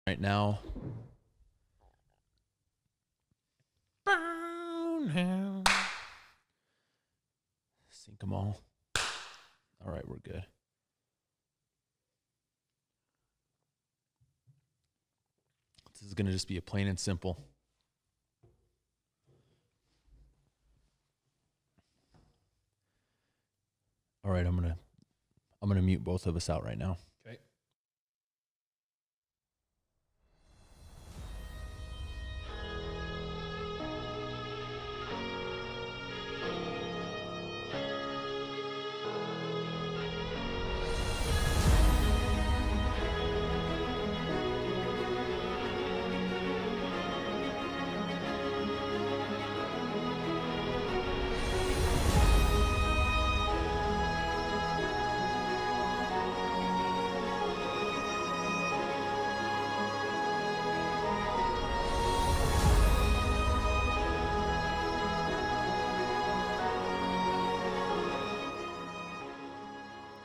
right now. Sink them all. All right, we're good. This is going to just be a plain and simple. All right, I'm going to mute both of us out right now. Okay.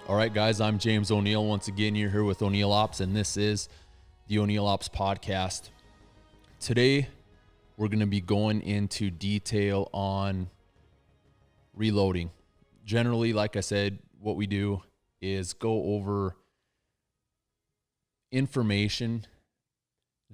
All right, guys, I'm James O'Neill. Once again, you're here with O'Neill Ops, and this is the O'Neill Ops podcast. Today, we're going to be going into detail on reloading. Generally, like I said, what we do is go over information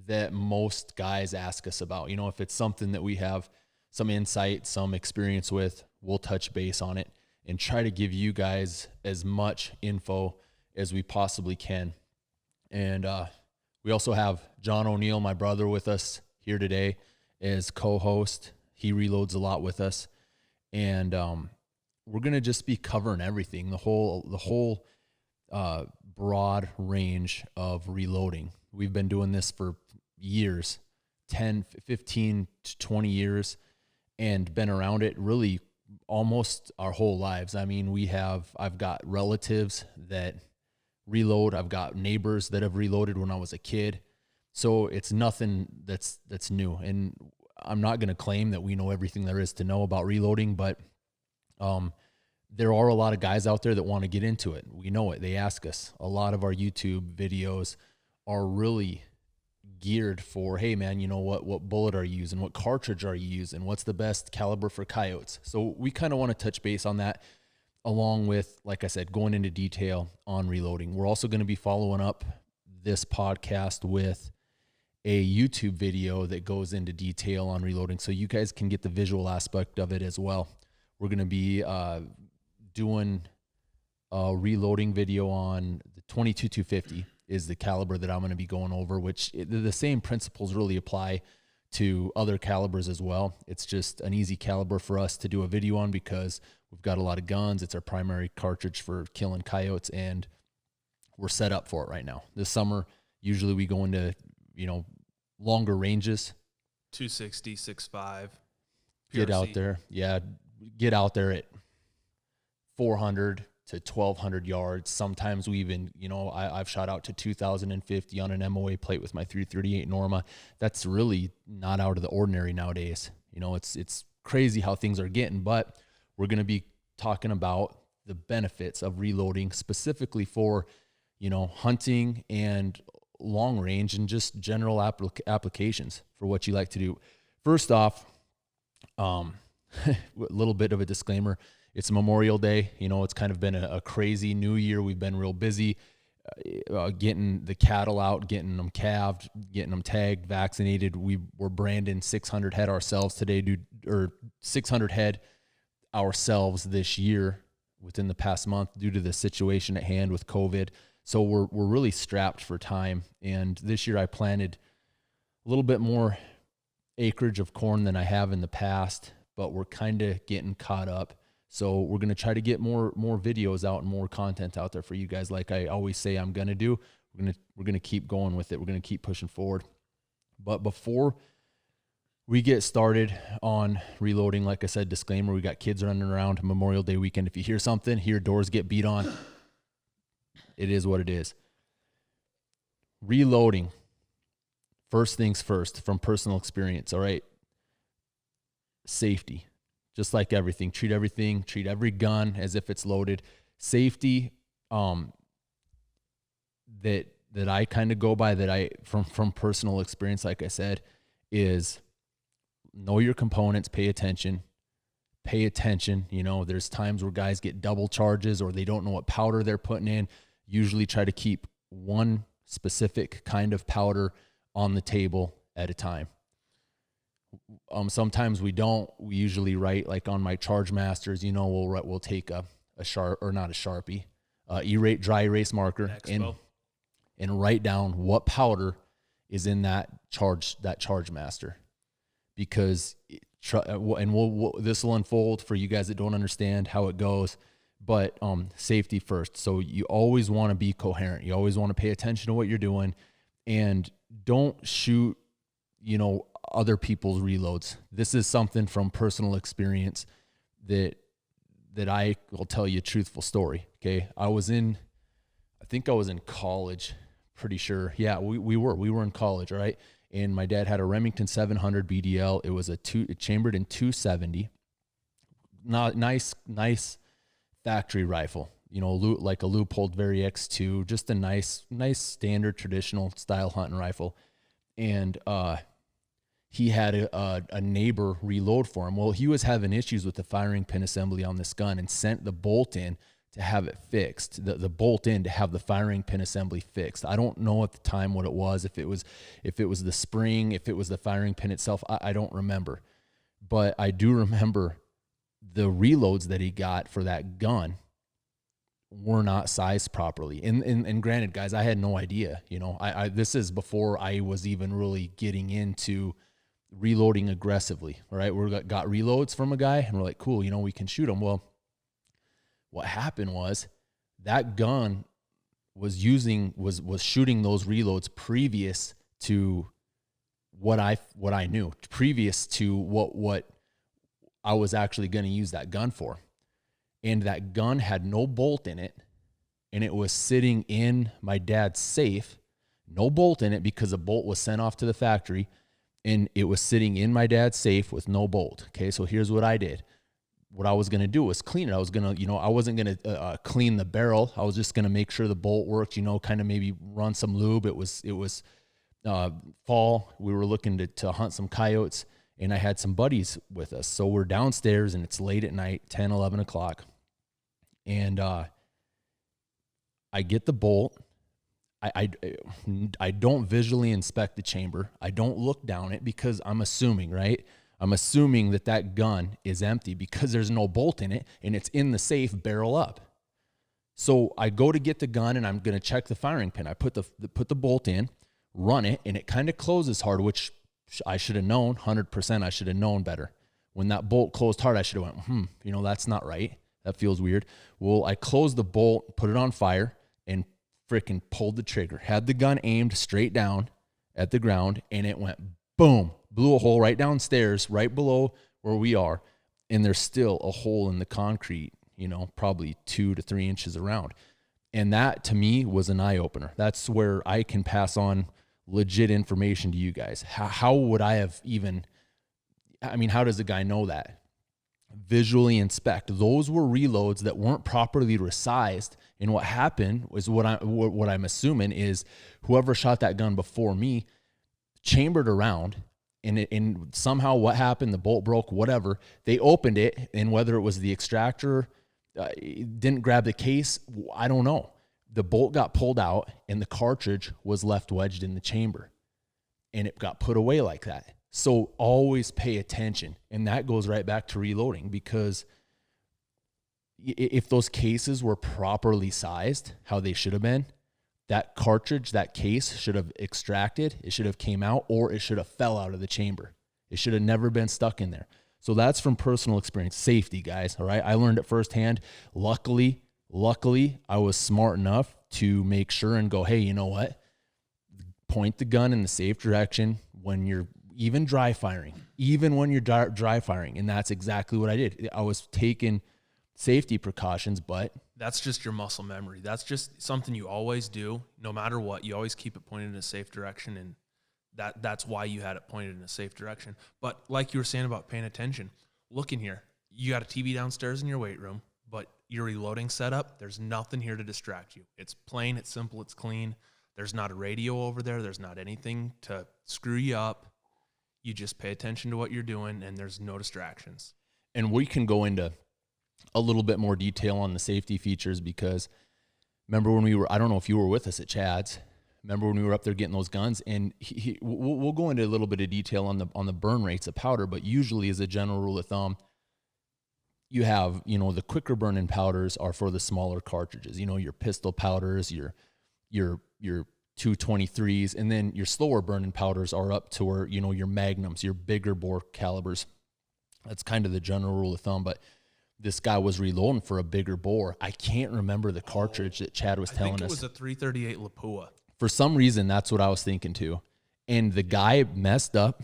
that most guys ask us about. You know, if it's something that we have some insight, some experience with, we'll touch base on it and try to give you guys as much info as we possibly can. And we also have John O'Neill, my brother, with us here today as co-host. He reloads a lot with us. And we're going to just be covering everything, the whole broad range of reloading. We've been doing this for years, 10, 15 to 20 years, and been around it really almost our whole lives. I mean, I've got relatives that reload. I've got neighbors that have reloaded when I was a kid. So it's nothing that's new. And I'm not going to claim that we know everything there is to know about reloading, but there are a lot of guys out there that want to get into it. We know it. They ask us. A lot of our YouTube videos are really geared for, hey man, you know what bullet are you using? What cartridge are you using? What's the best caliber for coyotes? So we kind of want to touch base on that, along with, like I said, going into detail on reloading. We're also going to be following up this podcast with a YouTube video that goes into detail on reloading, so you guys can get the visual aspect of it as well. We're going to be doing a reloading video on the 22-250 is the caliber that I'm going to be going over, which the same principles really apply to other calibers as well. It's just an easy caliber for us to do a video on because we've got a lot of guns. It's our primary cartridge for killing coyotes, and we're set up for it right now. This summer, usually we go into, longer ranges. 260, 6.5. Get out there. Yeah, get out there at 400 to 1,200 yards. Sometimes we even, I've shot out to 2,050 on an MOA plate with my 338 Norma. That's really not out of the ordinary nowadays. It's crazy how things are getting, but we're going to be talking about the benefits of reloading specifically for, hunting and long range and just general applications for what you like to do. First off, a little bit of a disclaimer. It's Memorial Day. It's kind of been a crazy new year. We've been real busy getting the cattle out, getting them calved, getting them tagged, vaccinated. We were branding 600 head ourselves today, or 600 head ourselves this year within the past month due to the situation at hand with COVID. So we're really strapped for time. And this year I planted a little bit more acreage of corn than I have in the past, but we're kind of getting caught up. So we're going to try to get more videos out and more content out there for you guys. Like I always say I'm going to do, we're going to keep going with it. We're going to keep pushing forward. But before we get started on reloading, like I said, disclaimer, we got kids running around Memorial Day weekend. If you hear something, hear doors get beat on, it is what it is. Reloading, first things first, from personal experience, all right? Safety. Just like everything, treat every gun as if it's loaded. Safety, that I kind of go by, that I from personal experience, like I said, is know your components, pay attention. You know, there's times where guys get double charges or they don't know what powder they're putting in. Usually try to keep one specific kind of powder on the table at a time. Sometimes we don't. We usually write, like on my Charge Masters, you know, we'll take a sharp, or not a Sharpie, dry erase marker, and write down what powder is in that Charge Master, because this will unfold for you guys that don't understand how it goes, but safety first. So you always want to be coherent. You always want to pay attention to what you're doing, and don't shoot, you know, other people's reloads. This is something from personal experience that I will tell you a truthful story. Okay. I think I was in college, pretty sure. Yeah, we were in college. All right. And my dad had a Remington 700 BDL. It was it chambered in 270. Nice factory rifle, you know, like a Leupold Vari X2, just a nice standard traditional style hunting rifle. And, he had a neighbor reload for him. Well, he was having issues with the firing pin assembly on this gun and sent the bolt in to have it fixed, the bolt in to have the firing pin assembly fixed. I don't know at the time what it was, if it was the spring, if it was the firing pin itself, I don't remember. But I do remember the reloads that he got for that gun were not sized properly. And granted, guys, I had no idea, you know, this is before I was even really getting into reloading aggressively. All right. We got reloads from a guy and we're like, cool, you know, we can shoot them. Well, what happened was that gun was shooting those reloads previous to what I knew, previous to what I was actually going to use that gun for. And that gun had no bolt in it, and it was sitting in my dad's safe, no bolt in it because a bolt was sent off to the factory, and it was sitting in my dad's safe with no bolt. Okay, so here's what I did. What I was going to do was clean it. I was going to, you know, I wasn't going to clean the barrel. I was just going to make sure the bolt worked, you know, kind of maybe run some lube. It was fall. We were looking to hunt some coyotes, and I had some buddies with us. So we're downstairs, and it's late at night, 10, 11 o'clock. And I get the bolt. I don't visually inspect the chamber. I don't look down it because I'm assuming, right? I'm assuming that gun is empty because there's no bolt in it and it's in the safe barrel up. So I go to get the gun and I'm going to check the firing pin. I put the bolt in, run it, and it kind of closes hard, which I should have known, 100% I should have known better. When that bolt closed hard, I should have went, you know, that's not right. That feels weird. Well, I closed the bolt, put it on fire, and freaking pulled the trigger. Had the gun aimed straight down at the ground, and it went boom, blew a hole right downstairs, right below where we are, and there's still a hole in the concrete, you know, probably 2 to 3 inches around. And that, to me, was an eye-opener. That's where I can pass on legit information to you guys. How would I have even, I mean, how does a guy know that? Visually inspect. Those were reloads that weren't properly resized. And what happened was what I'm assuming is whoever shot that gun before me chambered around, and somehow what happened, the bolt broke, whatever. They opened it, and whether it was the extractor didn't grab the case, I don't know. The bolt got pulled out, and the cartridge was left wedged in the chamber, and it got put away like that. So always pay attention. And that goes right back to reloading, because if those cases were properly sized, how they should have been, that cartridge, that case should have extracted, it should have came out, or it should have fell out of the chamber. It should have never been stuck in there. So that's from personal experience. Safety, guys, all right? I learned it firsthand. Luckily, I was smart enough to make sure and go, hey, you know what? Point the gun in the safe direction when you're even when you're dry firing. And that's exactly what I did. I was taking safety precautions, but that's just your muscle memory. That's just something you always do. No matter what, you always keep it pointed in a safe direction. And that's why you had it pointed in a safe direction. But like you were saying about paying attention, look in here. You got a TV downstairs in your weight room, but your reloading setup, there's nothing here to distract you. It's plain, it's simple, it's clean. There's not a radio over there. There's not anything to screw you up. You just pay attention to what you're doing, and there's no distractions. And we can go into a little bit more detail on the safety features, because remember when we were, I don't know if you were with us at Chad's, remember when we were up there getting those guns, and we'll go into a little bit of detail on the burn rates of powder, but usually as a general rule of thumb, you have, the quicker burning powders are for the smaller cartridges, your pistol powders, your 223s, and then your slower burning powders are up to where, your magnums, your bigger bore calibers. That's kind of the general rule of thumb, but this guy was reloading for a bigger bore. I can't remember the cartridge that Chad was telling us. I think it was a 338 Lapua. For some reason, that's what I was thinking too. And the guy messed up,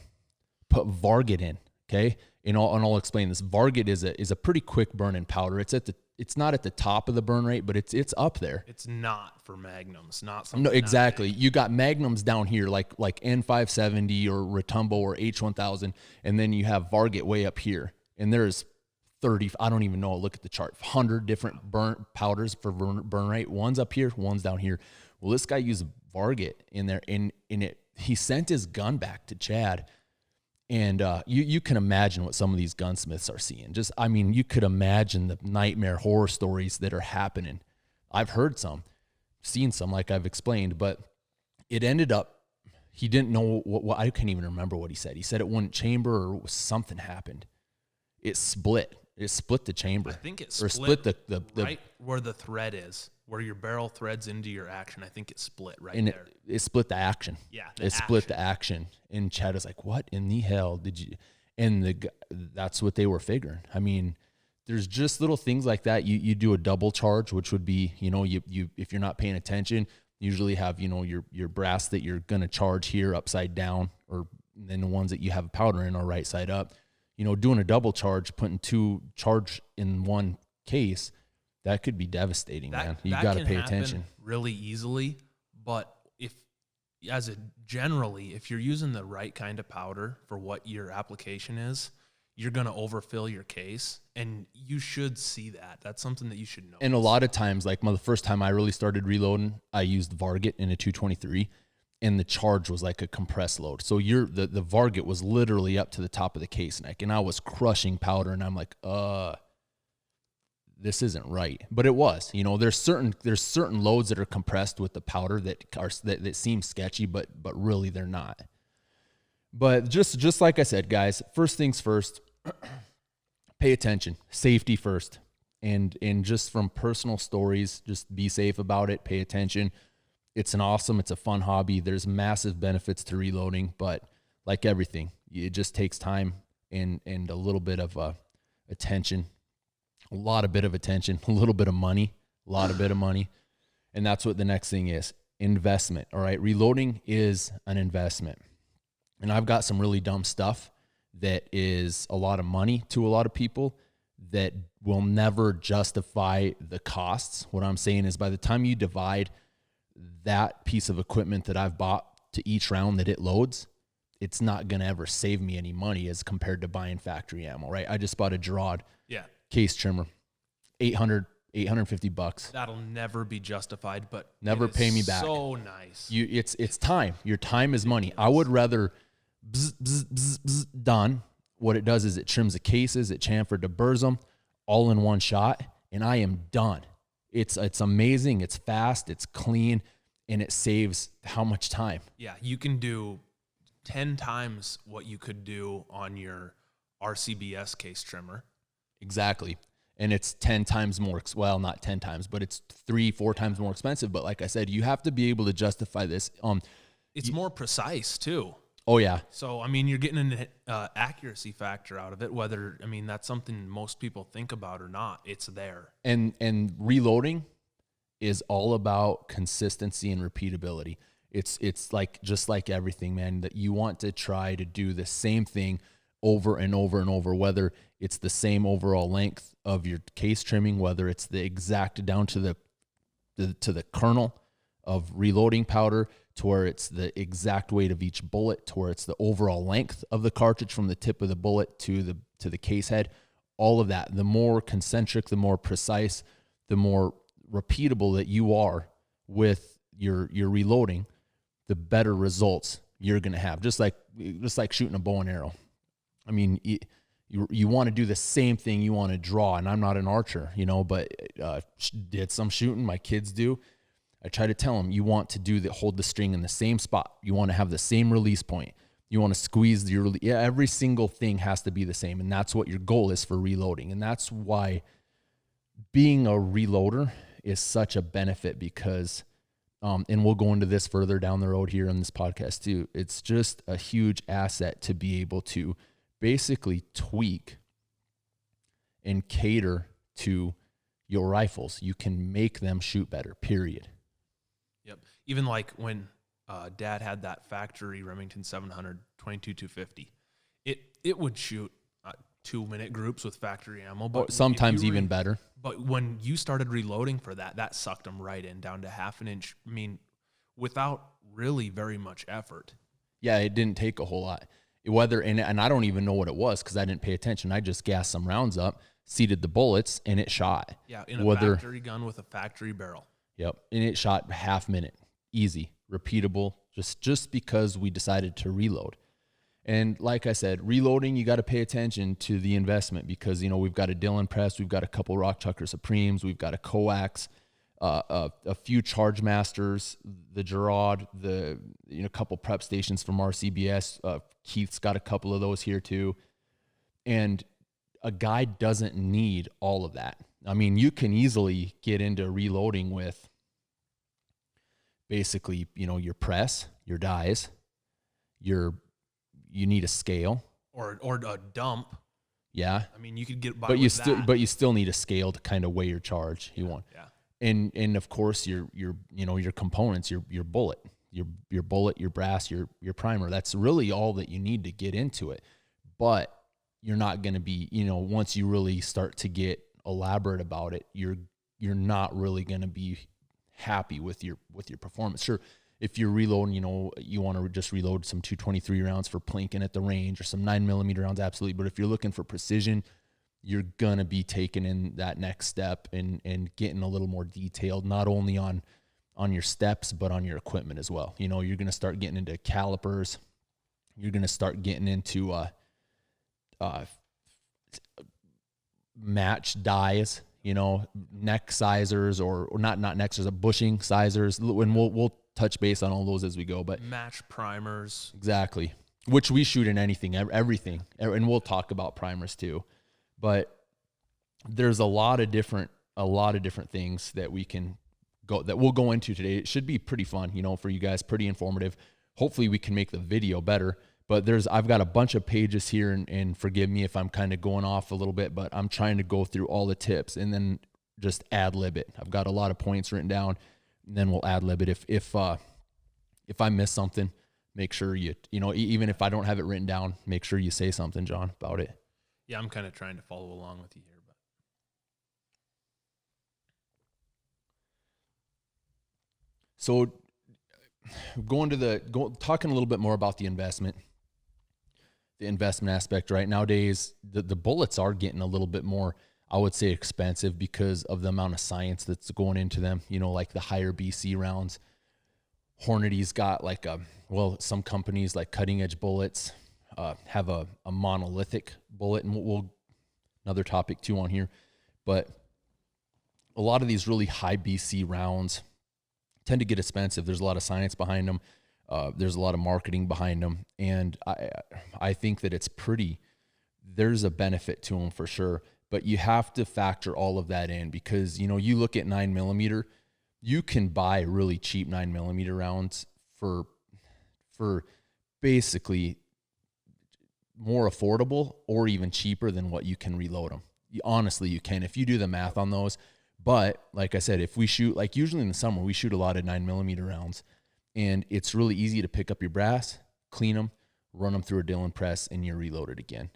put Varget in, okay? And I'll explain this. Varget is a pretty quick burning powder. It's not at the top of the burn rate, but it's up there. It's not for magnums, not something. No, exactly. You got magnums down here, like N570 or Retumbo or H1000, and then you have Varget way up here. And there's 30, I don't even know, look at the chart, 100 different burn powders for burn rate. One's up here, one's down here. Well, this guy used Varget in there, and he sent his gun back to Chad. And you can imagine what some of these gunsmiths are seeing. You could imagine the nightmare horror stories that are happening. I've heard some, seen some, like I've explained, but it ended up, he didn't know what I can't even remember what he said. He said it wouldn't chamber, or something happened. It split. It split the chamber. I think it split the right where the thread is, where your barrel threads into your action. I think it split right and there. It split the action. Yeah, split the action. And Chad was like, "What in the hell did you?" And that's what they were figuring. There's just little things like that. You do a double charge, which would be, you if you're not paying attention, usually have your brass that you're gonna charge here upside down, or then the ones that you have powder in are right side up. Doing a double charge, putting two charge in one case, that could be devastating, man. You got to pay attention. Really easily, but if you're using the right kind of powder for what your application is, you're going to overfill your case, and you should see that. That's something that you should know. And a lot of times, like the first time I really started reloading, I used Varget in a 223. And the charge was like a compressed load. So the Varget was literally up to the top of the case neck, and I was crushing powder, and I'm like, this isn't right. But it was, there's certain loads that are compressed with the powder that seem sketchy, but really they're not. But just like I said, guys, first things first, pay attention, safety first. And just from personal stories, just be safe about it, pay attention. It's a fun hobby. There's massive benefits to reloading, but like everything, it just takes time and a little bit of attention, a little bit of money, and that's what the next thing is: investment. All right, reloading is an investment, and I've got some really dumb stuff that is a lot of money to a lot of people that will never justify the costs. What I'm saying is, by the time you divide that piece of equipment that I've bought to each round that it loads, it's not going to ever save me any money as compared to buying factory ammo, right? I just bought a Gerard case trimmer, $850. That'll never be justified, but never pay me back. So nice. It's time. Your time is money. I would rather done. What it does is it trims the cases, it chamfer, deburs them all in one shot, and I am done. It's amazing. It's fast. It's clean, and it saves how much time? Yeah, you can do 10 times what you could do on your RCBS case trimmer. Exactly, and it's 10 times more. Well, not 10 times, but it's 3-4 times more expensive. But like I said, you have to be able to justify this. It's more precise too. Oh yeah. So you're getting an accuracy factor out of it. Whether that's something most people think about or not, it's there. And reloading is all about consistency and repeatability. It's like just like everything, man. That you want to try to do the same thing over and over and over. Whether it's the same overall length of your case trimming, whether it's the exact down to the kernel of reloading powder, to where it's the exact weight of each bullet, to where it's the overall length of the cartridge from the tip of the bullet to the case head. All of that, the more concentric, the more precise, the more repeatable that you are with you're reloading, the better results you're going to have. Just like shooting a bow and arrow. I mean, you want to do the same thing. You want to draw, and I'm not an archer, but did some shooting. My kids do. I try to tell them, you want to hold the string in the same spot. You want to have the same release point. You want to squeeze every single thing has to be the same. And that's what your goal is for reloading. And that's why being a reloader is such a benefit, because, and we'll go into this further down the road here in this podcast too. It's just a huge asset to be able to basically tweak and cater to your rifles. You can make them shoot better, period. Yep. Even like when Dad had that factory Remington 700 22-250, it would shoot 2-minute groups with factory ammo, but sometimes even better. But when you started reloading for that sucked them right in down to half an inch. I mean, without really very much effort. Yeah, it didn't take a whole lot. And I don't even know what it was because I didn't pay attention. I just gassed some rounds up, seated the bullets, and it shot. Yeah, in a factory gun with a factory barrel. Yep, and it shot half minute, easy, repeatable, just because we decided to reload. And like I said, reloading, you got to pay attention to the investment because, we've got a Dillon press, we've got a couple Rock Chucker Supremes, we've got a coax, a few Charge Masters, the Gerard, a couple prep stations from RCBS. Keith's got a couple of those here too. And a guy doesn't need all of that. I mean, you can easily get into reloading with basically, your press, your dies, you need a scale or a dump. Yeah. I mean, you could get by but with you still need a scale to kind of weigh your charge. Yeah. And of course your components, your bullet, your bullet, your brass, your primer. That's really all that you need to get into it. But you're not going to be, once you really start to get elaborate about it, you're not really going to be happy with your performance. Sure, if you're reloading, you want to just reload some 223 rounds for plinking at the range or some 9mm rounds, absolutely. But if you're looking for precision, you're going to be taking in that next step and getting a little more detailed, not only on your steps, but on your equipment as well. You're going to start getting into calipers. You're going to start getting into match dies, neck sizers or not neck sizers, bushing sizers. And we'll touch base on all those as we go, but match primers. Exactly. Which we shoot in everything. And we'll talk about primers too. But there's a lot of different things that we'll go into today. It should be pretty fun, for you guys, pretty informative. Hopefully we can make the video better, but I've got a bunch of pages here and forgive me if I'm kind of going off a little bit, but I'm trying to go through all the tips and then just ad lib it. I've got a lot of points written down, and then we'll ad lib it. If I miss something, make sure even if I don't have it written down, make sure you say something, John, about it. Yeah, I'm kind of trying to follow along with you here, but so talking a little bit more about the investment aspect, right? Nowadays, the bullets are getting a little bit more, I would say, expensive because of the amount of science that's going into them, like the higher BC rounds. Hornady's got some companies like Cutting Edge Bullets have a monolithic bullet, and we'll another topic too on here. But a lot of these really high BC rounds tend to get expensive. There's a lot of science behind them. There's a lot of marketing behind them. And I think that there's a benefit to them for sure, but you have to factor all of that in because, you look at 9mm, you can buy really cheap 9mm rounds for basically more affordable or even cheaper than what you can reload them. Honestly, you can, if you do the math on those. But like I said, if we shoot, like usually in the summer, we shoot a lot of 9mm rounds, and it's really easy to pick up your brass, clean them, run them through a Dillon press, and you're reloaded again.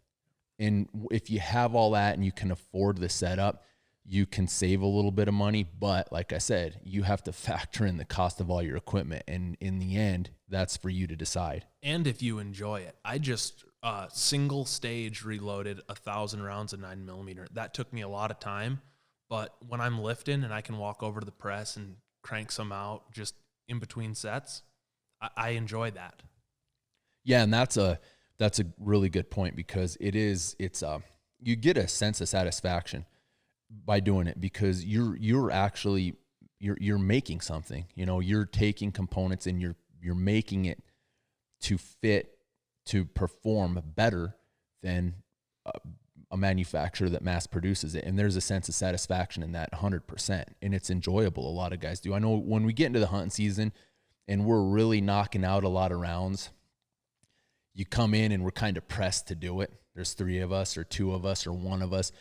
And if you have all that and you can afford the setup, you can save a little bit of money. But like I said, you have to factor in the cost of all your equipment. And in the end, that's for you to decide. And if you enjoy it. I just single stage reloaded 1,000 rounds of 9mm. That took me a lot of time. But when I'm lifting and I can walk over to the press and crank some out just in between sets, I enjoy that. Yeah, and that's a really good point, because you get a sense of satisfaction by doing it, because you're actually making something. You know, you're taking components and you're making it to fit, to perform better than a manufacturer that mass produces it. And there's a sense of satisfaction in that 100%. And it's enjoyable. A lot of guys do. I know when we get into the hunting season and we're really knocking out a lot of rounds, you come in and we're kind of pressed to do it. There's 3 of us or 2 of us or 1 of us.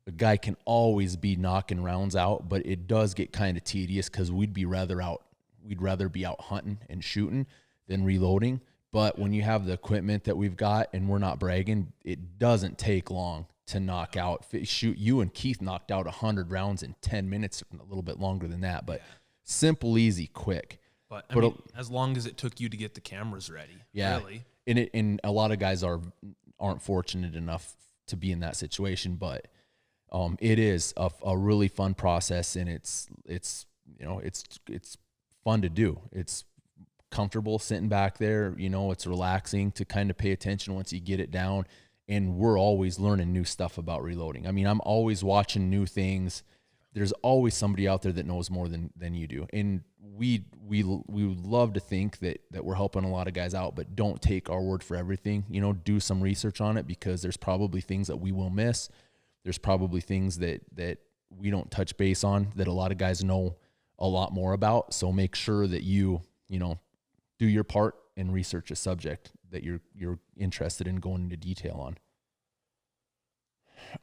A guy can always be knocking rounds out, but it does get kind of tedious, because we'd rather be out hunting and shooting than reloading. But when you have the equipment that we've got, and we're not bragging, it doesn't take long to knock out. Shoot, you and Keith knocked out 100 rounds in 10 minutes, a little bit longer than that, but simple, easy, quick. But I mean, as long as it took you to get the cameras ready. Yeah. Really. And a lot of guys aren't fortunate enough to be in that situation, but it is a really fun process, and it's fun to do. It's comfortable sitting back there. You know, it's relaxing to kind of pay attention once you get it down. And we're always learning new stuff about reloading. I mean, I'm always watching new things. There's always somebody out there that knows more than you do. And we would love to think that we're helping a lot of guys out, but don't take our word for everything. You know, do some research on it, because there's probably things that we will miss. There's probably things that we don't touch base on that a lot of guys know a lot more about. So make sure that you do your part and research a subject that you're interested in going into detail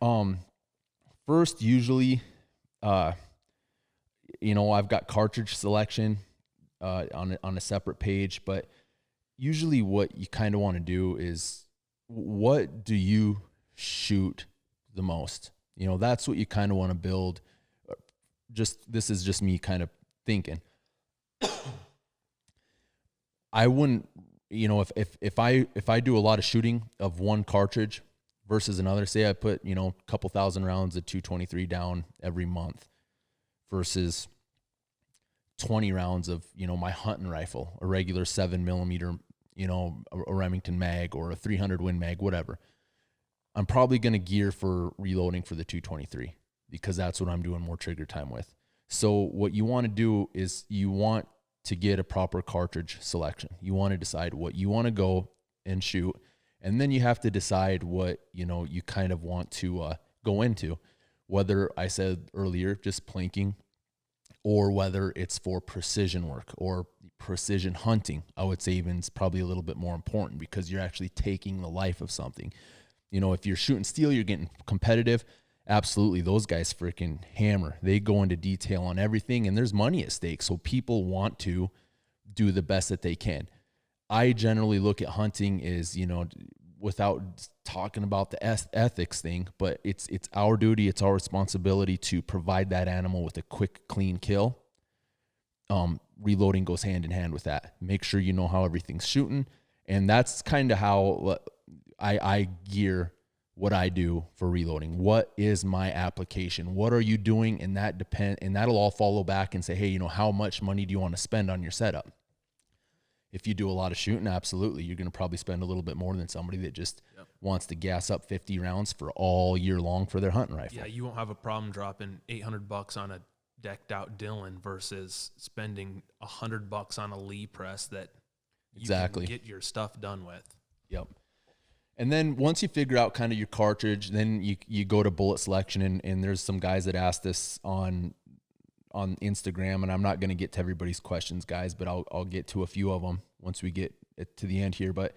on. First, usually, I've got cartridge selection on a separate page, but usually what you kind of want to do is, what do you shoot the most? You know, that's what you kind of want to build. This is just me kind of thinking. I wouldn't, if I do a lot of shooting of one cartridge versus another, say I put, a couple thousand rounds of 223 down every month versus 20 rounds of, my hunting rifle, a regular 7mm, a Remington mag or a 300 Win Mag, whatever. I'm probably going to gear for reloading for the 223, because that's what I'm doing more trigger time with. So what you want to do is you want to get a proper cartridge selection. You want to decide what you want to go and shoot. And then you have to decide what, you kind of want to go into, whether, I said earlier, just plinking, or whether it's for precision work or precision hunting. I would say even it's probably a little bit more important, because you're actually taking the life of something. If you're shooting steel, you're getting competitive. Absolutely. Those guys freaking hammer. They go into detail on everything, and there's money at stake. So people want to do the best that they can. I generally look at hunting as, without talking about the ethics thing, but it's our duty, it's our responsibility to provide that animal with a quick, clean kill. Reloading goes hand in hand with that. Make sure you know how everything's shooting. And that's kind of how I gear what I do for reloading. What is my application? What are you doing? And that'll all follow back and say, hey, how much money do you want to spend on your setup? If you do a lot of shooting, absolutely, you're going to probably spend a little bit more than somebody that just wants to gas up 50 rounds for all year long for their hunting rifle. Yeah, you won't have a problem dropping $800 on a decked out Dillon versus spending $100 on a Lee press that you can get your stuff done with. Yep. And then once you figure out kind of your cartridge, then you go to bullet selection, and there's some guys that asked this on Instagram, and I'm not going to get to everybody's questions, guys, but I'll get to a few of them once we get to the end here. But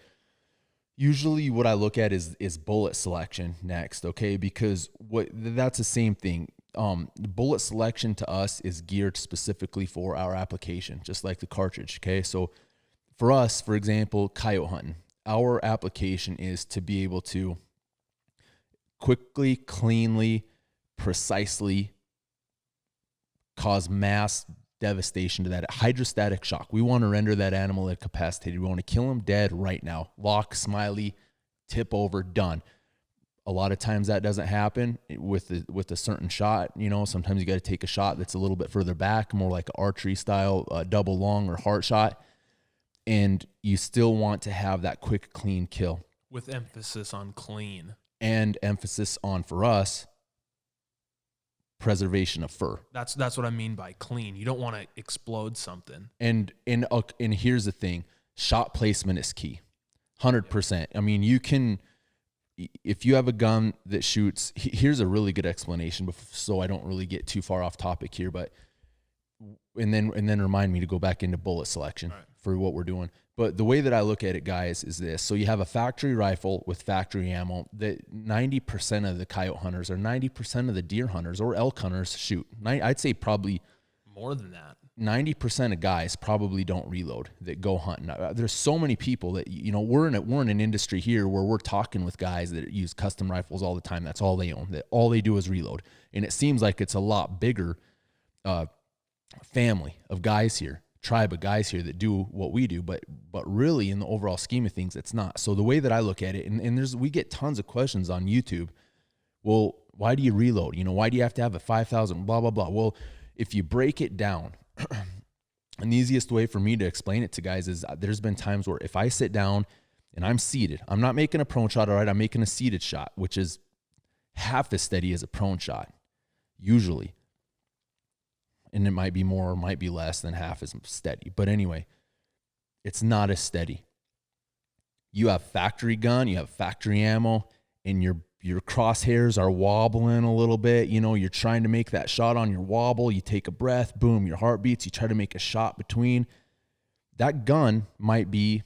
usually what I look at is bullet selection next, okay? Because that's the same thing. The bullet selection to us is geared specifically for our application, just like the cartridge, okay? So for us, for example, coyote hunting, our application is to be able to quickly, cleanly, precisely cause mass devastation to that hydrostatic shock. We want to render that animal incapacitated. We want to kill him dead right now. Lock, smiley, tip over, done. A lot of times that doesn't happen with a certain shot. You know, sometimes you got to take a shot that's a little bit further back, more like an archery style, double long or heart shot. And you still want to have that quick, clean kill. With emphasis on clean. And emphasis on, for us, preservation of fur. That's what I mean by clean. You don't want to explode something. And here's the thing. Shot placement is key. 100%. I mean, you can, if you have a gun that shoots, here's a really good explanation, so I don't really get too far off topic here, but, and then remind me to go back into bullet selection for what we're doing. But the way that I look at it, guys, is this. So you have a factory rifle with factory ammo that 90% of the coyote hunters or 90% of the deer hunters or elk hunters shoot. I'd say probably more than that. 90% of guys probably don't reload that go hunting. There's so many people that, you know, we're in an industry here where we're talking with guys that use custom rifles all the time. That's all they own. That all they do is reload. And it seems like it's a lot bigger family of guys here, tribe of guys here that do what we do, but really in the overall scheme of things, it's not. So the way that I look at it, and we get tons of questions on YouTube. Well, why do you reload? You know, why do you have to have a 5,000, blah, blah, blah. Well, if you break it down, and the easiest way for me to explain it to guys is there's been times where if I sit down and I'm seated, I'm not making a prone shot, all right, I'm making a seated shot, which is half as steady as a prone shot, usually. And it might be more or might be less than half as steady. But anyway, it's not as steady. You have factory gun, you have factory ammo, and your crosshairs are wobbling a little bit. You know, you're trying to make that shot on your wobble. You take a breath, boom, your heart beats. You try to make a shot between. That gun might be,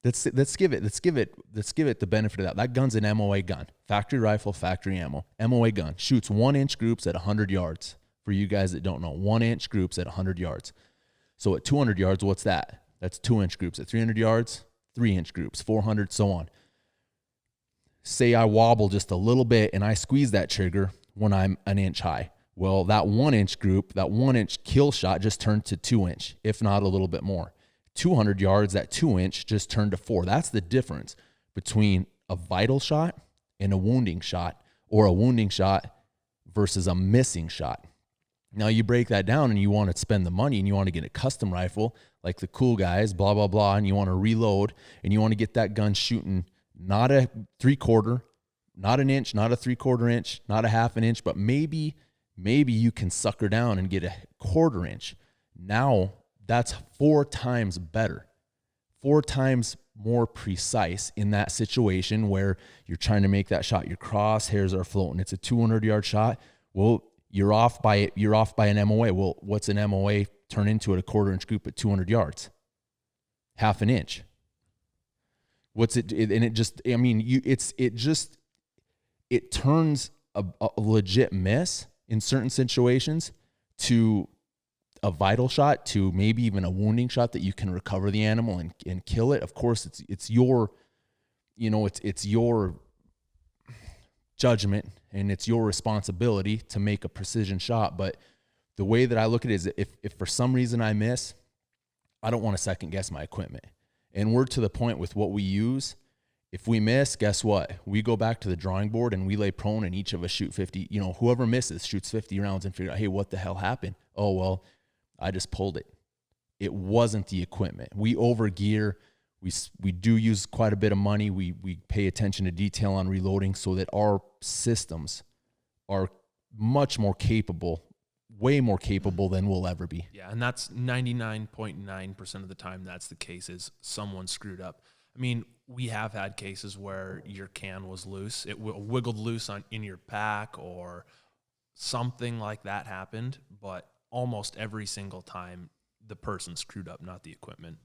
let's give it the benefit of that. That gun's an MOA gun, factory rifle, factory ammo, MOA gun. Shoots 1-inch groups at 100 yards. For you guys that don't know, 1-inch groups at 100 yards. So at 200 yards, what's that? That's 2-inch groups. At 300 yards, 3-inch groups, 400, so on. Say I wobble just a little bit and I squeeze that trigger when I'm an inch high. Well, that 1-inch group, that 1-inch kill shot just turned to 2-inch, if not a little bit more. 200 yards, that 2-inch just turned to 4. That's the difference between a vital shot and a wounding shot, or a wounding shot versus a missing shot. Now you break that down and you want to spend the money and you want to get a custom rifle like the cool guys, blah, blah, blah, and you want to reload and you want to get that gun shooting not a 3/4, not an inch, not a 3/4 inch, not a half an inch, but maybe you can sucker down and get a 1/4 inch. Now that's 4 times better, 4 times more precise in that situation where you're trying to make that shot. Your crosshairs are floating. It's a 200-yard shot. Well, you're off by an MOA. Well, what's an MOA turn into at a 1/4 inch group at 200 yards? Half an inch. What's it? And it just, I mean, it turns a legit miss in certain situations to a vital shot, to maybe even a wounding shot that you can recover the animal and kill it. Of course, it's your, you know, it's your judgment and it's your responsibility to make a precision shot. But the way that I look at it is if for some reason I miss, I don't want to second guess my equipment. And we're to the point with what we use. If we miss, guess what? We go back to the drawing board and we lay prone and each of us shoot 50, you know, whoever misses shoots 50 rounds and figure out, hey, what the hell happened? Oh, well, I just pulled it. It wasn't the equipment. We overgear. We do use quite a bit of money. We pay attention to detail on reloading so that our systems are much more capable, way more capable than we'll ever be. Yeah, and that's 99.9% of the time that's the case, is someone screwed up. I mean, we have had cases where your can was loose. It wiggled loose in your pack or something like that happened, but almost every single time the person screwed up, not the equipment.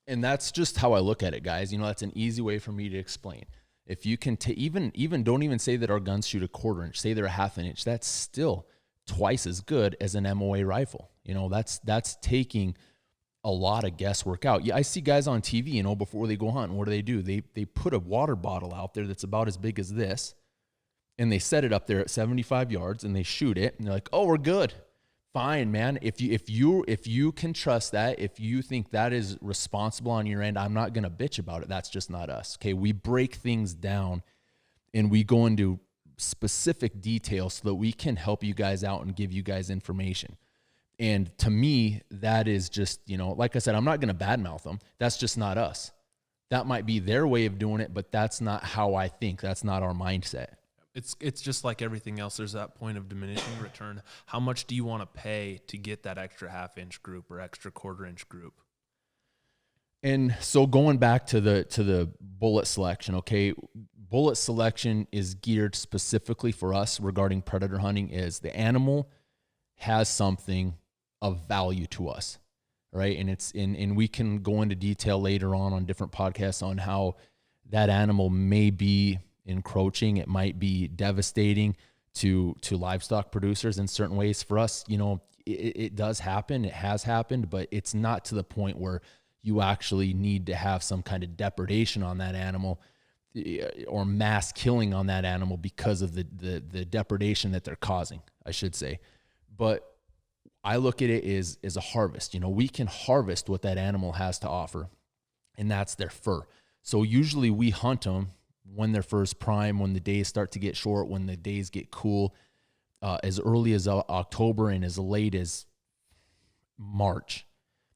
And that's just how I look at it, guys. You know, that's an easy way for me to explain. If you can even don't even say that our guns shoot a 1/4 inch, say they're a half an inch, that's still twice as good as an MOA rifle. You know, that's taking a lot of guesswork out. Yeah, I see guys on TV, you know, before they go hunting, what do? They put a water bottle out there that's about as big as this, and they set it up there at 75 yards, and they shoot it, and they're like, "Oh, we're good." Fine, man. If you can trust that, if you think that is responsible on your end, I'm not going to bitch about it. That's just not us. Okay. We break things down and we go into specific details so that we can help you guys out and give you guys information. And to me, that is just, you know, like I said, I'm not going to badmouth them. That's just not us. That might be their way of doing it, but that's not how I think. That's not our mindset. It's just like everything else. There's that point of diminishing return. How much do you want to pay to get that extra half-inch group or extra quarter-inch group? And so going back to the bullet selection, okay, bullet selection is geared specifically for us regarding predator hunting. Is the animal has something of value to us, right? And we can go into detail later on different podcasts on how that animal may be encroaching. It might be devastating to livestock producers in certain ways. For us, you know, it does happen. It has happened, but it's not to the point where you actually need to have some kind of depredation on that animal or mass killing on that animal because of the depredation that they're causing, I should say. But I look at it as a harvest. You know, we can harvest what that animal has to offer, and that's their fur. So usually we hunt them when their fur is prime, when the days start to get short, when the days get cool, as early as October and as late as March.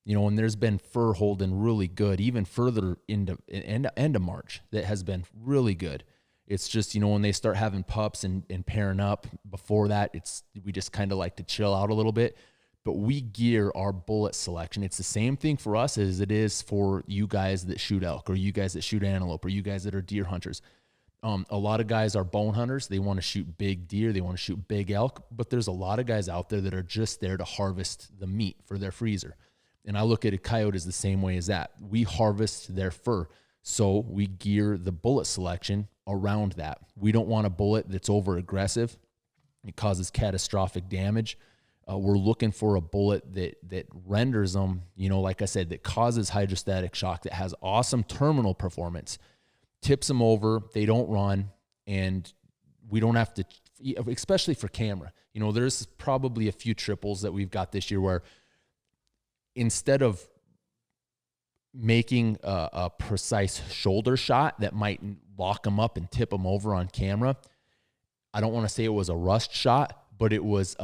You know, and there's been fur holding really good, even further into end of March, that has been really good. It's just, you know, when they start having pups and pairing up before that, we just kind of like to chill out a little bit. But we gear our bullet selection. It's the same thing for us as it is for you guys that shoot elk, or you guys that shoot antelope, or you guys that are deer hunters. A lot of guys are bone hunters. They want to shoot big deer. They want to shoot big elk. But there's a lot of guys out there that are just there to harvest the meat for their freezer. And I look at a coyote as the same way as that. We harvest their fur. So we gear the bullet selection around that. We don't want a bullet that's over aggressive. It causes catastrophic damage. We're looking for a bullet that renders them, you know, like I said, that causes hydrostatic shock, that has awesome terminal performance, tips them over, they don't run, and we don't have to, especially for camera. You know, there's probably a few triples that we've got this year where instead of making a precise shoulder shot that might lock them up and tip them over on camera, I don't want to say it was a rust shot, but it was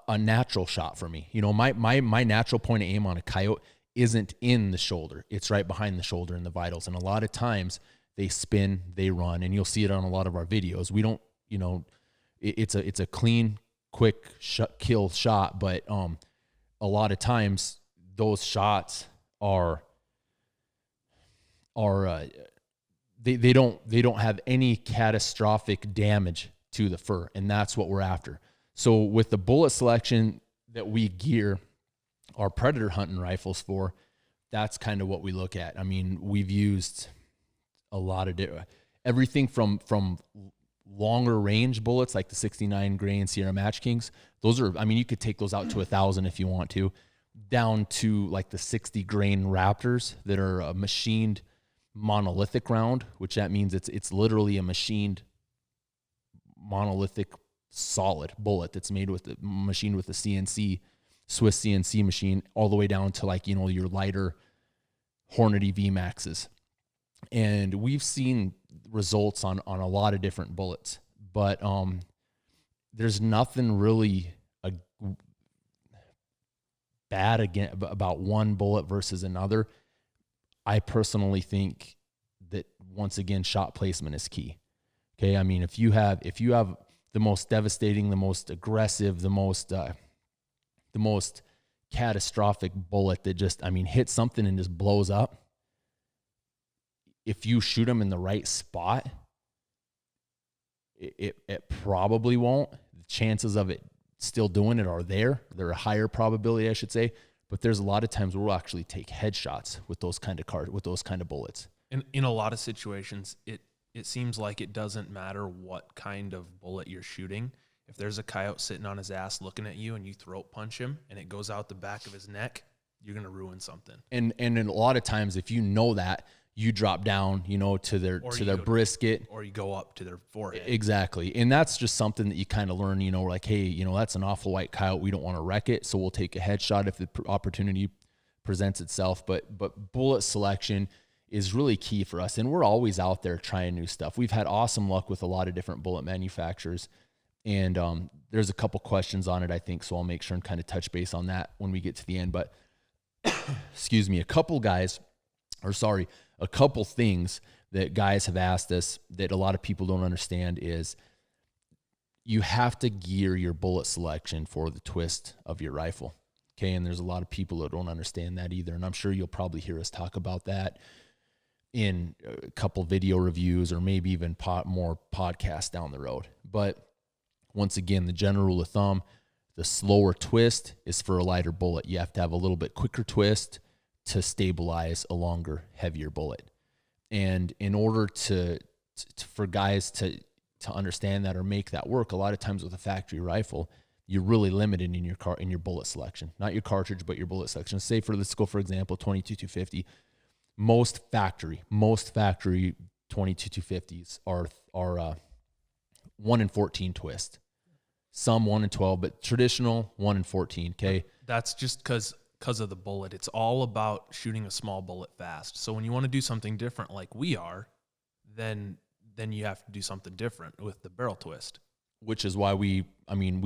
a natural shot for me. You know, my natural point of aim on a coyote isn't in the shoulder. It's right behind the shoulder in the vitals. And a lot of times they spin, they run, and you'll see it on a lot of our videos. We don't, you know, it's a clean, quick kill shot, but a lot of times those shots are they don't have any catastrophic damage to the fur, and that's what we're after. So with the bullet selection that we gear our predator hunting rifles for, that's kind of what we look at. I mean, we've used a lot of everything from longer range bullets like the 69 grain Sierra Match Kings. Those are, I mean, you could take those out to 1,000 if you want to, down to like the 60 grain Raptors that are a machined monolithic round, which that means it's literally a machined monolithic solid bullet that's machined with a CNC, Swiss CNC machine, all the way down to, like, you know, your lighter Hornady VMAXs. And we've seen results on a lot of different bullets, but there's nothing really bad about one bullet versus another. I personally think that, once again, shot placement is key. Okay, I mean, if you have the most devastating, the most aggressive, the most catastrophic bullet that just, I mean, hits something and just blows up, if you shoot them in the right spot, it probably won't. The chances of it still doing it are there. They're a higher probability, I should say. But there's a lot of times where we'll actually take headshots with those kind of bullets. In a lot of situations, it seems like it doesn't matter what kind of bullet you're shooting. If there's a coyote sitting on his ass looking at you and you throat punch him and it goes out the back of his neck, you're going to ruin something. And a lot of times, if you know that, you drop down, you know, to their brisket, or you go up to their forehead. Exactly. And that's just something that you kind of learn, you know, like, hey, you know, that's an awful white coyote. We don't want to wreck it. So we'll take a headshot if the opportunity presents itself. But bullet selection is really key for us. And we're always out there trying new stuff. We've had awesome luck with a lot of different bullet manufacturers. And there's a couple questions on it, I think, so I'll make sure and kind of touch base on that when we get to the end. But excuse me, a couple things that guys have asked us that a lot of people don't understand is you have to gear your bullet selection for the twist of your rifle. Okay, and there's a lot of people that don't understand that either. And I'm sure you'll probably hear us talk about that in a couple video reviews or maybe even more podcasts down the road. But once again, the general rule of thumb, the slower twist is for a lighter bullet. You have to have a little bit quicker twist to stabilize a longer, heavier bullet. And in order for guys to understand that or make that work, a lot of times with a factory rifle, you're really limited in your bullet selection, not your cartridge, but your bullet selection. Say let's go for example, 22-250. Most factory 22-250s are 1 in 14 twist. Some 1 in 12, but traditional 1 in 14. Okay, that's just because of the bullet. It's all about shooting a small bullet fast. So when you want to do something different, like we are, then you have to do something different with the barrel twist. Which is why we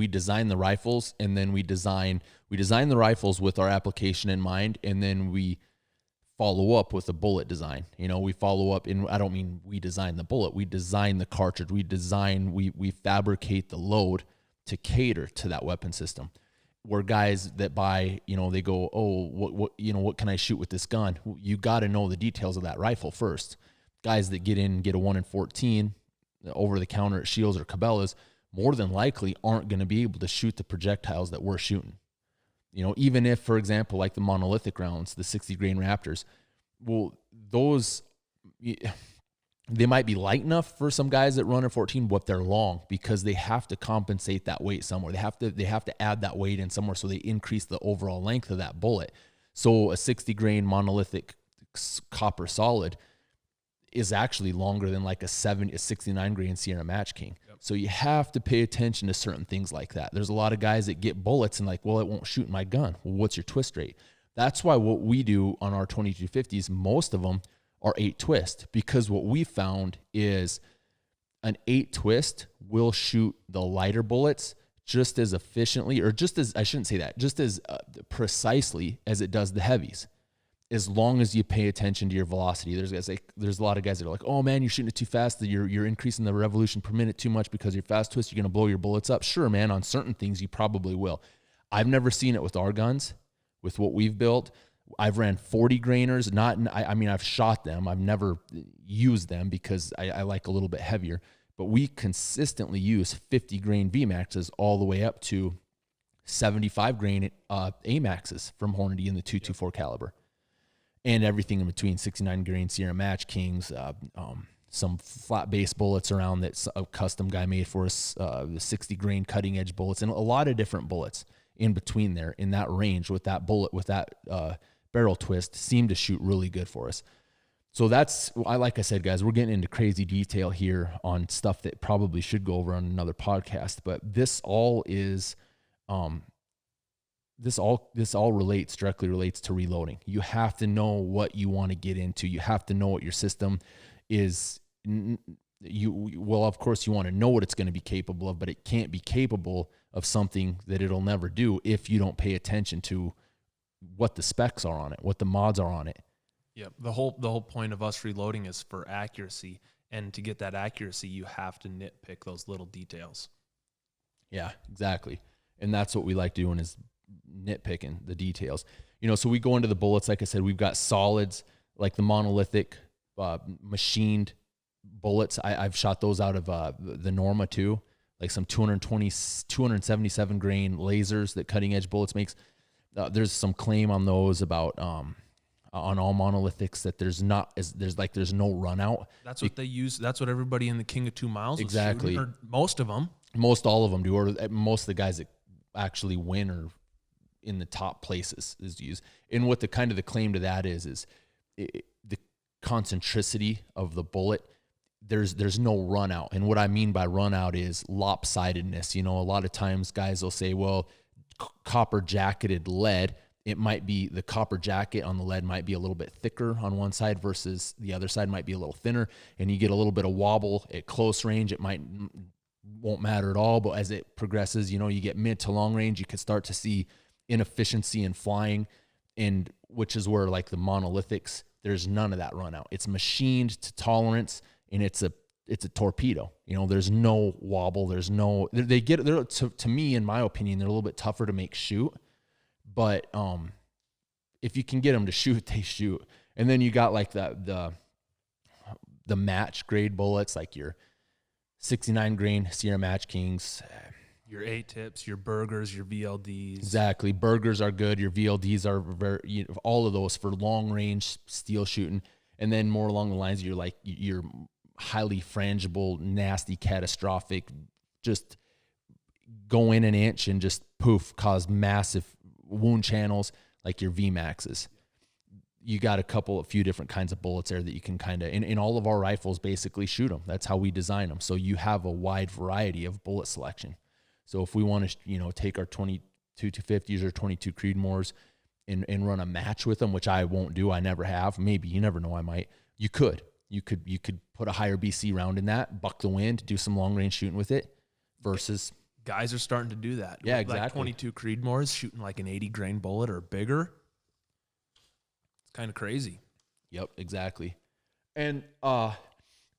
design the rifles, and then we design the rifles with our application in mind, and then we follow up with a bullet design. We follow up, and I don't mean we design the bullet, we design the cartridge, we fabricate the load to cater to that weapon system. Where guys that buy, they go, oh, what can I shoot with this gun? You got to know the details of that rifle first. Guys that get in and get a 1 in 14 over the counter at Shields or Cabela's, more than likely aren't going to be able to shoot the projectiles that we're shooting. Even if, for example, like the monolithic rounds, the 60 grain Raptors, well, those, they might be light enough for some guys that run a 14, but they're long because they have to compensate that weight somewhere. They have to add that weight in somewhere so they increase the overall length of that bullet. So a 60 grain monolithic copper solid is actually longer than like a 69 grain Sierra Match King. Yep. So you have to pay attention to certain things like that. There's a lot of guys that get bullets and like, well, it won't shoot in my gun. Well, what's your twist rate? That's why what we do on our 2250s, most of them are 8 twist, because what we found is an 8 twist will shoot the lighter bullets just as efficiently, or just as precisely as it does the heavies, as long as you pay attention to your velocity. There's a lot of guys that are like, oh man, you're shooting it too fast, that you're increasing the revolution per minute too much because your fast twist, you're going to blow your bullets up. Sure, man, on certain things you probably will. I've never seen it with our guns, with what we've built. I've ran 40 grainers, I've shot them. I've never used them because I like a little bit heavier, but we consistently use 50 grain VMAXs all the way up to 75 grain AMAXs from Hornady in the 224 caliber. And everything in between, 69 grain Sierra Match Kings, some flat base bullets around that a custom guy made for us, the 60 grain cutting edge bullets, and a lot of different bullets in between there in that range with that bullet, with that barrel twist, seem to shoot really good for us. So like I said, guys, we're getting into crazy detail here on stuff that probably should go over on another podcast, but this all is, this all directly relates to reloading. You have to know what you want to get into. You have to know what your system is. Of course you want to know what it's going to be capable of, but it can't be capable of something that it'll never do if you don't pay attention to what the specs are on it, what the mods are on it. Yeah, the whole point of us reloading is for accuracy, and to get that accuracy, you have to nitpick those little details. Yeah, exactly. And that's what we like doing, is nitpicking the details. So we go into the bullets. Like I said, we've got solids like the monolithic machined bullets. I've shot those out of the Norma too, like some 277 grain lasers that Cutting Edge Bullets makes. There's some claim on those about on all monolithics that there's no run out. That's what they use. That's what everybody in the King of 2 Miles exactly. Was shooting, or most of them. Most all of them do, or most of the guys that actually win or in the top places is used. And what the claim to that is the concentricity of the bullet. There's no run out. And what I mean by run out is lopsidedness. A lot of times guys will say, well, copper jacketed lead it might be the copper jacket on the lead might be a little bit thicker on one side versus the other side might be a little thinner, and you get a little bit of wobble at close range. It won't matter at all, but as it progresses, you get mid to long range, you can start to see inefficiency in flying, and which is where like the monolithics, there's none of that run out. It's machined to tolerance, and it's a torpedo. There's no wobble. There's no, they're to me, in my opinion, they're a little bit tougher to make shoot, but if you can get them to shoot, they shoot. And then you got like the match grade bullets, like your 69 grain Sierra Match Kings, your A-tips, your burgers, your VLDs. Exactly. Burgers are good. Your VLDs are very, all of those for long range steel shooting. And then more along the lines of your highly frangible, nasty, catastrophic, just go in an inch and just poof, cause massive wound channels, like your VMAXs. You got a few different kinds of bullets there that you can kind of, in all of our rifles, basically shoot them. That's how we design them. So you have a wide variety of bullet selection. So if we want to, take our 22 250s or 22 Creedmoors and run a match with them, which I won't do, I never have. Maybe, you never know, I might. You could put a higher BC round in that, buck the wind, do some long range shooting with it. Versus guys are starting to do that. Yeah, exactly. Like 22 Creedmoors shooting like an 80 grain bullet or bigger. It's kind of crazy. Yep, exactly. And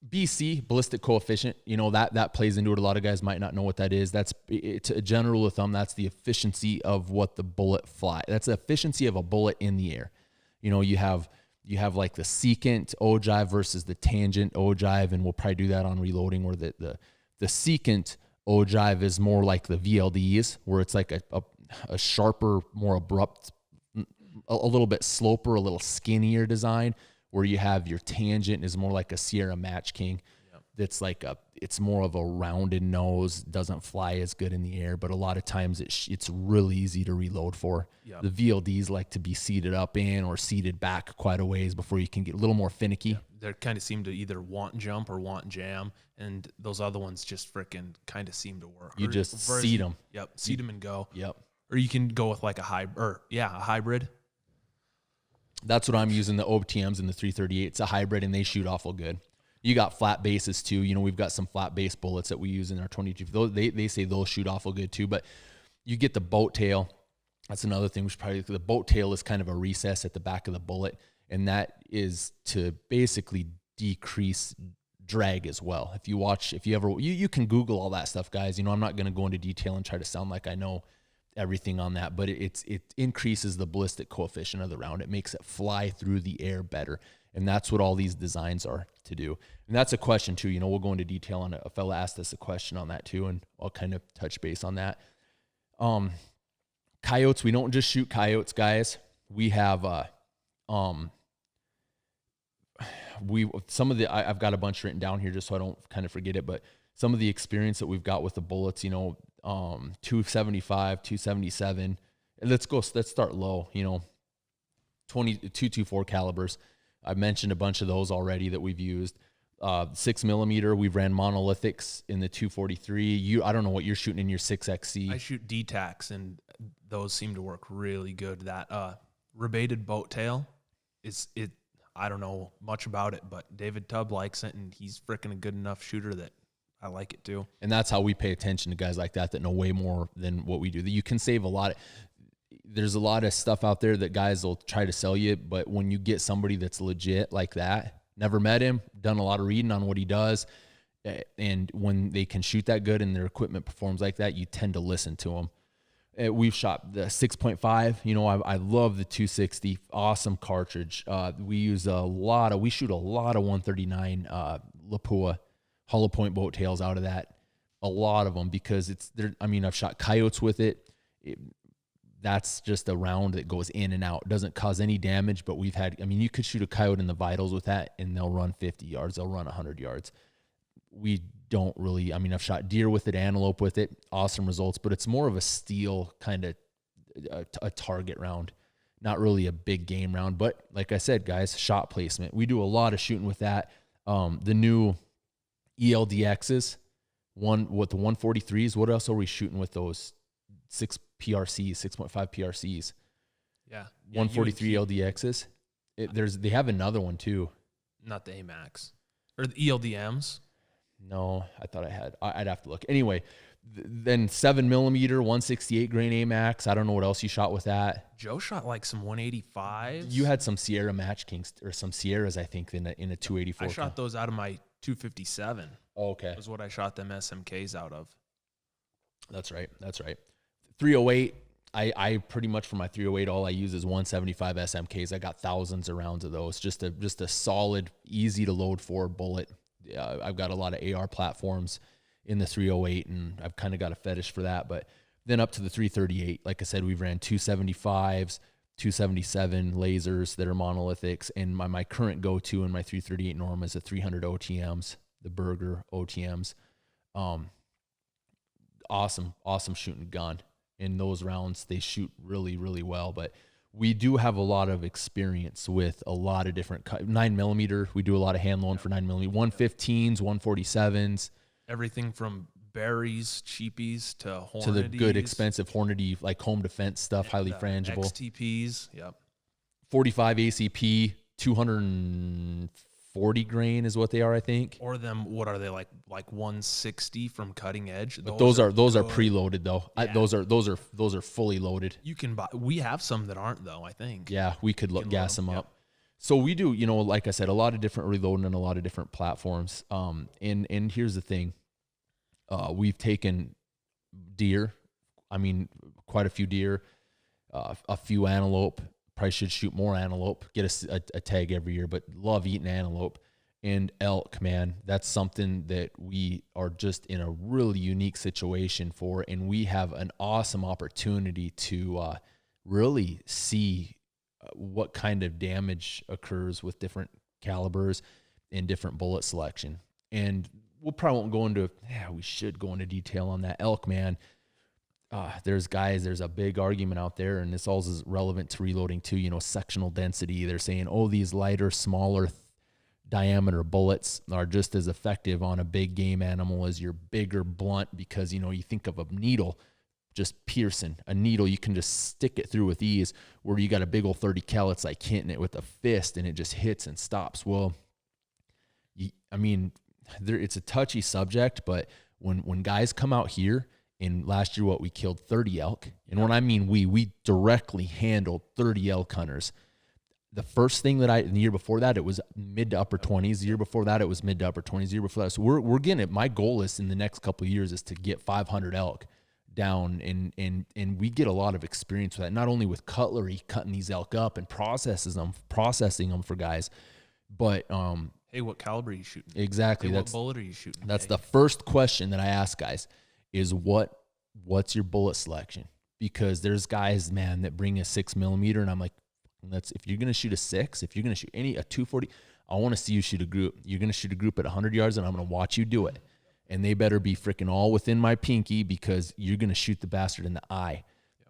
BC, ballistic coefficient, that plays into it. A lot of guys might not know what that is. It's a general rule of thumb. That's the efficiency of what the bullet fly. That's the efficiency of a bullet in the air. You have like the secant ogive versus the tangent ogive, and we'll probably do that on reloading, where the secant ogive is more like the VLDs, where it's like a sharper, more abrupt, a little bit sloper, a little skinnier design, where you have your tangent is more like a Sierra Match King. Yep. That's like it's more of a rounded nose, doesn't fly as good in the air, but a lot of times it's really easy to reload for. Yep. The VLDs like to be seated up in or seated back quite a ways before you can get a little more finicky. Yep. They kind of seem to either want jump or want jam, and those other ones just freaking kind of seem to work. You just seat them. Yep, seat them and go. Yep. Or you can go with like a hybrid. That's what I'm using, the OTMs and the 338. It's a hybrid, and they shoot awful good. You got flat bases too. We've got some flat base bullets that we use in our 22. They say those shoot awful good too, but you get the boat tail. That's another thing. The boat tail is kind of a recess at the back of the bullet, and that is to basically decrease drag as well. You can Google all that stuff, guys. I'm not going to go into detail and try to sound like I know everything on that, but it increases the ballistic coefficient of the round. It makes it fly through the air better, and that's what all these designs are to do. And that's a question too. We'll go into detail on it. A fella asked us a question on that too, and I'll kind of touch base on that. Coyotes, we don't just shoot coyotes, guys. We have I've got a bunch written down here just so I don't kind of forget it, but some of the experience that we've got with the bullets, 275, 277. Let's start low, 224 calibers. I've mentioned a bunch of those already that we've used. 6mm, we've ran monolithics in the 243. I don't know what you're shooting in your 6XC. I shoot DTACs, and those seem to work really good. That rebated boat tail I don't know much about it, but David Tubb likes it, and he's freaking a good enough shooter that I like it too. And that's how we pay attention to guys like that know way more than what we do. That you can save a lot. There's a lot of stuff out there that guys will try to sell you, but when you get somebody that's legit like that, never met him, done a lot of reading on what he does, and when they can shoot that good and their equipment performs like that, you tend to listen to them. We've shot the 6.5. I love the 260. Awesome cartridge. We shoot a lot of 139 Lapua hollow point boat tails out of that. A lot of them, because I've shot coyotes with it. That's just a round that goes in and out. It doesn't cause any damage, but you could shoot a coyote in the vitals with that and they'll run 50 yards. They'll run 100 yards. We don't really, I've shot deer with it, antelope with it, awesome results, but it's more of a steel kind of a target round, not really a big game round. But like I said, guys, shot placement. We do a lot of shooting with that. The new ELDXs, with the 143s, what else are we shooting with those 6.5 PRCs? Yeah. 143 LDXs. They have another one too. Not the AMAX or the ELDMs. No, I thought I had. I'd have to look. Anyway, then 7mm 168 grain AMAX. I don't know what else you shot with that. Joe shot like some 185s. You had some Sierra Match Kings or some Sierras, I think, in a 284. I shot those out of my 257. Oh, okay. Was what I shot them SMKs out of. That's right. 308. I pretty much for my 308, all I use is 175 SMKs. I got thousands of rounds of those. Just a solid, easy to load forward bullet. I've got a lot of AR platforms in the 308, and I've kind of got a fetish for that. But then up to the 338, like I said, we've ran 275s, 277 lasers that are monolithics, and my current go-to in my 338 Norma is the 300 OTMs, the Berger OTMs. Awesome shooting gun. In those rounds, they shoot really, really well. But we do have a lot of experience with a lot of different 9mm. We do a lot of hand loading for 9mm, 115s, 147s. Everything from berries, cheapies to Hornadies. To the good, expensive Hornady, like home defense stuff, highly frangible. XTPs, yep. 45 ACP, 240 grain is what they are, I think. Or them, what are they, like 160 from Cutting Edge? But those are preloaded though. Yeah. Those are fully loaded. You can buy. We have some that aren't though, I think. Yeah, we could gas them up. Yep. So we do, like I said, a lot of different reloading and a lot of different platforms. And here's the thing. We've taken deer. I mean, quite a few deer, a few antelope. Probably should shoot more antelope, get a tag every year, but love eating antelope. And elk, man, that's something that we are just in a really unique situation for. And we have an awesome opportunity to really see what kind of damage occurs with different calibers and different bullet selection. And we probably won't go into, we should go into detail on that elk, man. There's a big argument out there, and this all is relevant to reloading too, sectional density. They're saying, these lighter, smaller diameter bullets are just as effective on a big game animal as your bigger blunt, because, you think of a needle just piercing. A needle, you can just stick it through with ease, where you got a big old 30 cal, it's like hitting it with a fist and it just hits and stops. Well, it's a touchy subject, but when guys come out here, and last year we killed 30 elk, and when I mean we directly handled 30 elk hunters. The first thing the year before that, it was mid to upper 20s. The year before that, it was mid to upper 20s. The year before that, so we're getting it. My goal is in the next couple of years is to get 500 elk down, and we get a lot of experience with that. Not only with cutlery, cutting these elk up and processing them for guys, but hey, what caliber are you shooting? Exactly. Hey, what bullet are you shooting? That's the first question that I ask guys is what's your bullet selection? Because there's guys, man, that bring a 6mm, and I'm like, if you're gonna shoot a 6, if you're gonna shoot a 240, I want to see you shoot a group. You're gonna shoot a group at 100 yards, and I'm gonna watch you do it. And they better be freaking all within my pinky, because you're gonna shoot the bastard in the eye.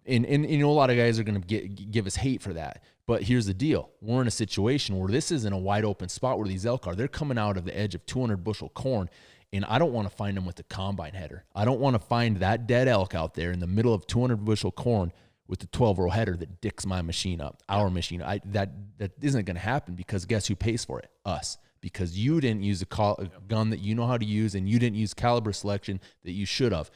And a lot of guys are gonna give us hate for that. But here's the deal: we're in a situation where this isn't a wide open spot where these elk are. They're coming out of the edge of 200 bushel corn. And I don't want to find them with the combine header. I don't want to find that dead elk out there in the middle of 200 bushel corn with the 12-row header that dicks my machine up, our machine. That isn't going to happen, because guess who pays for it? Us. Because you didn't use a gun that you know how to use, and you didn't use caliber selection that you should have.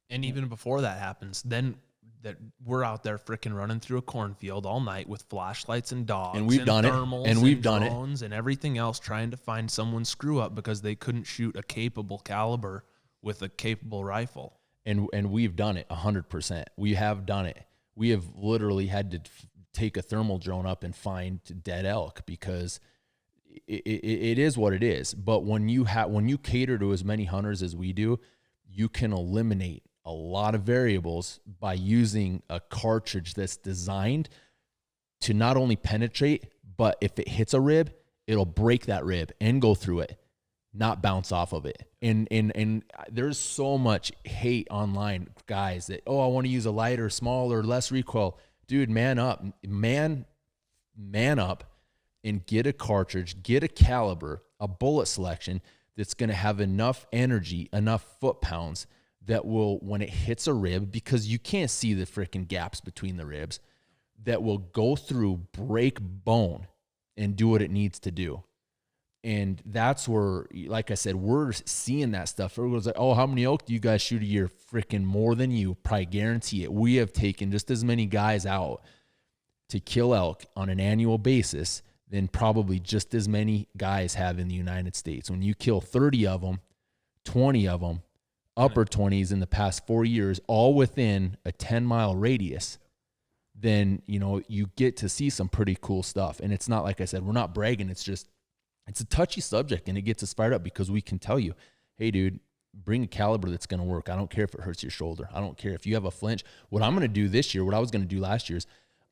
And even before that happens, then that we're out there freaking running through a cornfield all night with flashlights and dogs, and we've done it, and we've done it, and everything else, trying to find someone's screw up because they couldn't shoot a capable caliber with a capable rifle. And we've done it 100%. We have done it. We have literally had to take a thermal drone up and find dead elk, because it is what it is. But when you cater to as many hunters as we do, you can eliminate a lot of variables by using a cartridge that's designed to not only penetrate, but if it hits a rib, it'll break that rib and go through it, not bounce off of it. And there's so much hate online, guys, that, I want to use a lighter, smaller, less recoil. Dude, man up and get a cartridge, get a caliber, a bullet selection that's going to have enough energy, enough foot pounds that will, when it hits a rib, because you can't see the freaking gaps between the ribs, that will go through, break bone, and do what it needs to do. And that's where, like I said, we're seeing that stuff. Everyone's like, oh, how many elk do you guys shoot a year? Freaking more than you, probably guarantee it. We have taken just as many guys out to kill elk on an annual basis than probably just as many guys have in the United States. When you kill 30 of them, 20 of them, upper 20s in the past 4 years, all within a 10-mile radius, then, you know, you get to see some pretty cool stuff. And it's not, like I said, we're not bragging. It's just, it's a touchy subject, and it gets us fired up because we can tell you, hey, dude, bring a caliber that's going to work. I don't care if it hurts your shoulder. I don't care if you have a flinch. What I'm going to do this year, what I was going to do last year is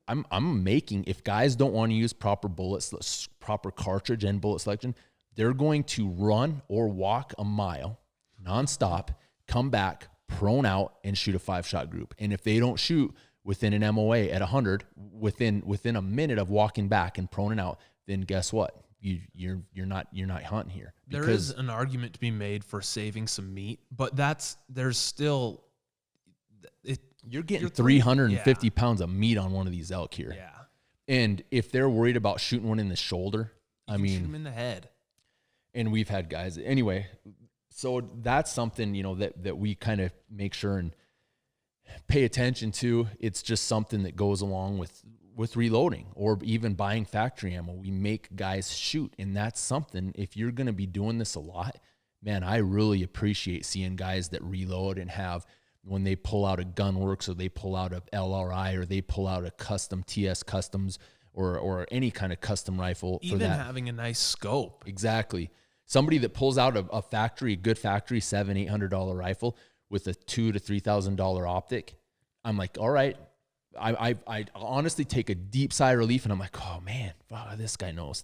I'm making, if guys don't want to use proper bullets, proper cartridge and bullet selection, they're going to run or walk a mile nonstop, come back, prone out, and shoot a 5-shot group. And if they don't shoot within an MOA at 100, within a minute of walking back and proning out, then guess what? You're not hunting here. There is an argument to be made for saving some meat, but there's still you're getting 350 pounds of meat on one of these elk here. Yeah. And if they're worried about shooting one in the shoulder, you shoot them in the head. And we've had guys anyway. So that's something, you know, that we kind of make sure and pay attention to. It's just something that goes along with reloading or even buying factory ammo. We make guys shoot. And that's something, if you're going to be doing this a lot, man, I really appreciate seeing guys that reload and have, when they pull out a Gunworks or they pull out a LRI or they pull out a custom TS Customs or any kind of custom rifle. Even for that. Having a nice scope. Exactly. Somebody that pulls out a factory, a good factory, $700-800 rifle with a $2,000 to $3,000 optic. I'm like, all right. I honestly take a deep sigh of relief and I'm like, oh man, wow, this guy knows.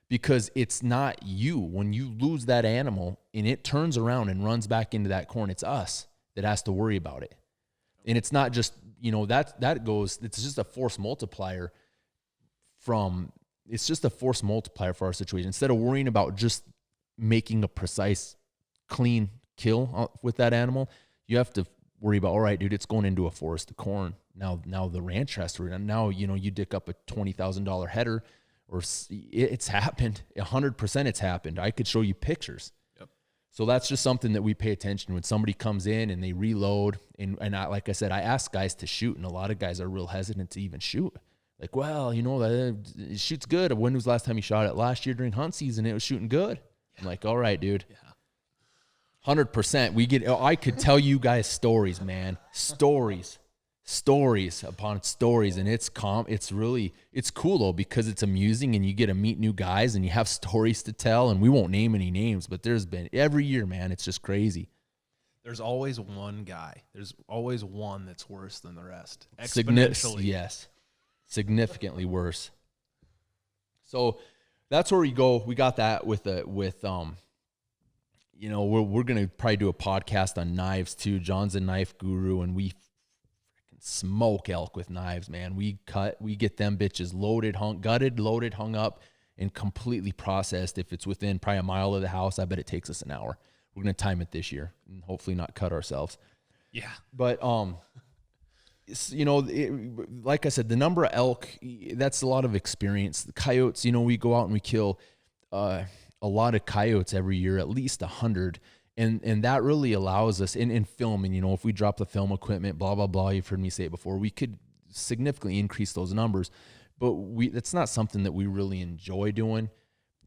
Because it's not you. When you lose that animal and it turns around and runs back into that corn, it's us that has to worry about it. And it's not just, you know, that goes, it's just a force multiplier for our situation. Instead of worrying about just making a precise, clean kill with that animal, you have to worry about, all right, dude, it's going into a forest of corn. Now the ranch has to, now, you know, you dick up a $20,000 header, or it's happened. 100% it's happened. I could show you pictures. Yep. So that's just something that we pay attention to when somebody comes in and they reload. And like I said, I ask guys to shoot, and a lot of guys are real hesitant to even shoot. Like, well, you know, it shoots good. When was the last time you shot it? Last year during hunt season, it was shooting good. Yeah. I'm like, all right, dude. Yeah. 100%. I could tell you guys stories, man. Stories upon stories. And it's cool though, because it's amusing and you get to meet new guys and you have stories to tell, and we won't name any names, but there's been every year, man, it's just crazy. There's always one guy. There's always one that's worse than the rest. Exponentially. Yes. Significantly worse. So that's where we go. We got that with you know, we're going to probably do a podcast on knives too. John's a knife guru, and we freaking smoke elk with knives, man. We get them bitches gutted, loaded, hung up, and completely processed. If it's within probably a mile of the house, I bet it takes us an hour. We're going to time it this year and hopefully not cut ourselves. Yeah. But, you know, like I said, the number of elk, that's a lot of experience. The coyotes, you know, we go out and we kill a lot of coyotes every year, at least 100. And that really allows us in filming, you know, if we drop the film equipment, blah, blah, blah, you've heard me say it before, we could significantly increase those numbers. But that's not something that we really enjoy doing.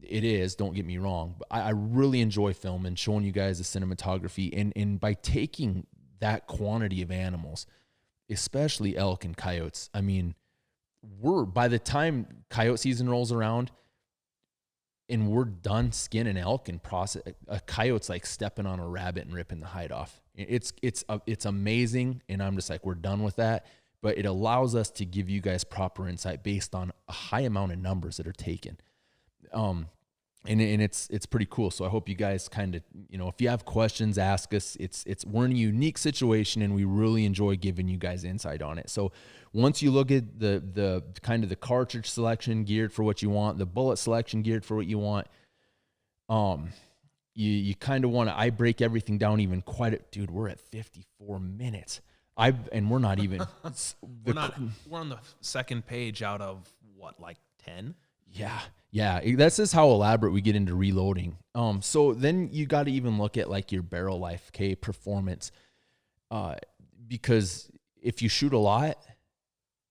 It is, don't get me wrong, but I really enjoy filming, showing you guys the cinematography. And by taking that quantity of animals, especially elk and coyotes, I mean, by the time coyote season rolls around and we're done skinning elk and process, a coyote's like stepping on a rabbit and ripping the hide off. It's amazing. And I'm just like, we're done with that. But it allows us to give you guys proper insight based on a high amount of numbers that are taken. And it's pretty cool. So I hope you guys kind of, you know, if you have questions, ask us. We're in a unique situation, and we really enjoy giving you guys insight on it. So once you look at the kind of the cartridge selection geared for what you want, the bullet selection geared for what you want, you kind of want to, I break everything down even dude, we're at 54 minutes. And we're not even, We're on the second page out of what, like 10? Yeah. That's just how elaborate we get into reloading. So then you got to even look at like your barrel life, okay, performance. Because if you shoot a lot,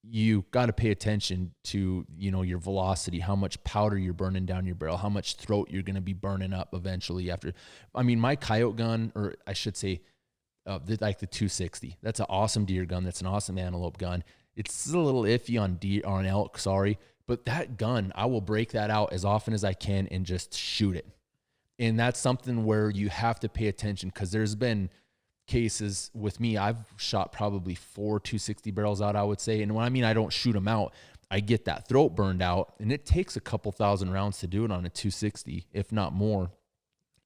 you got to pay attention to, your velocity, how much powder you're burning down your barrel, how much throat you're going to be burning up eventually after. I mean, my coyote gun, or I should say, like the 260, that's an awesome deer gun. That's an awesome antelope gun. It's a little iffy on deer or on elk, sorry. But that gun, I will break that out as often as I can and just shoot it. And that's something where you have to pay attention, because there's been cases with me, I've shot probably 4 260 barrels out, I would say. And when I mean I don't shoot them out, I get that throat burned out, and it takes a couple thousand rounds to do it on a 260, if not more.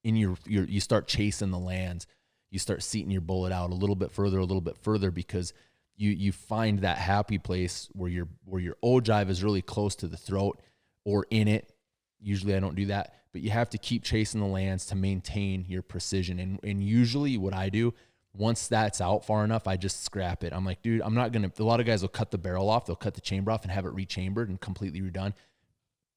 And you start chasing the lands. You start seating your bullet out a little bit further, because you find that happy place where your ogive is really close to the throat or in it. Usually I don't do that, but you have to keep chasing the lands to maintain your precision. And usually what I do, once that's out far enough, I just scrap it. I'm like, dude, I'm not going to, a lot of guys will cut the barrel off. They'll cut the chamber off and have it rechambered and completely redone.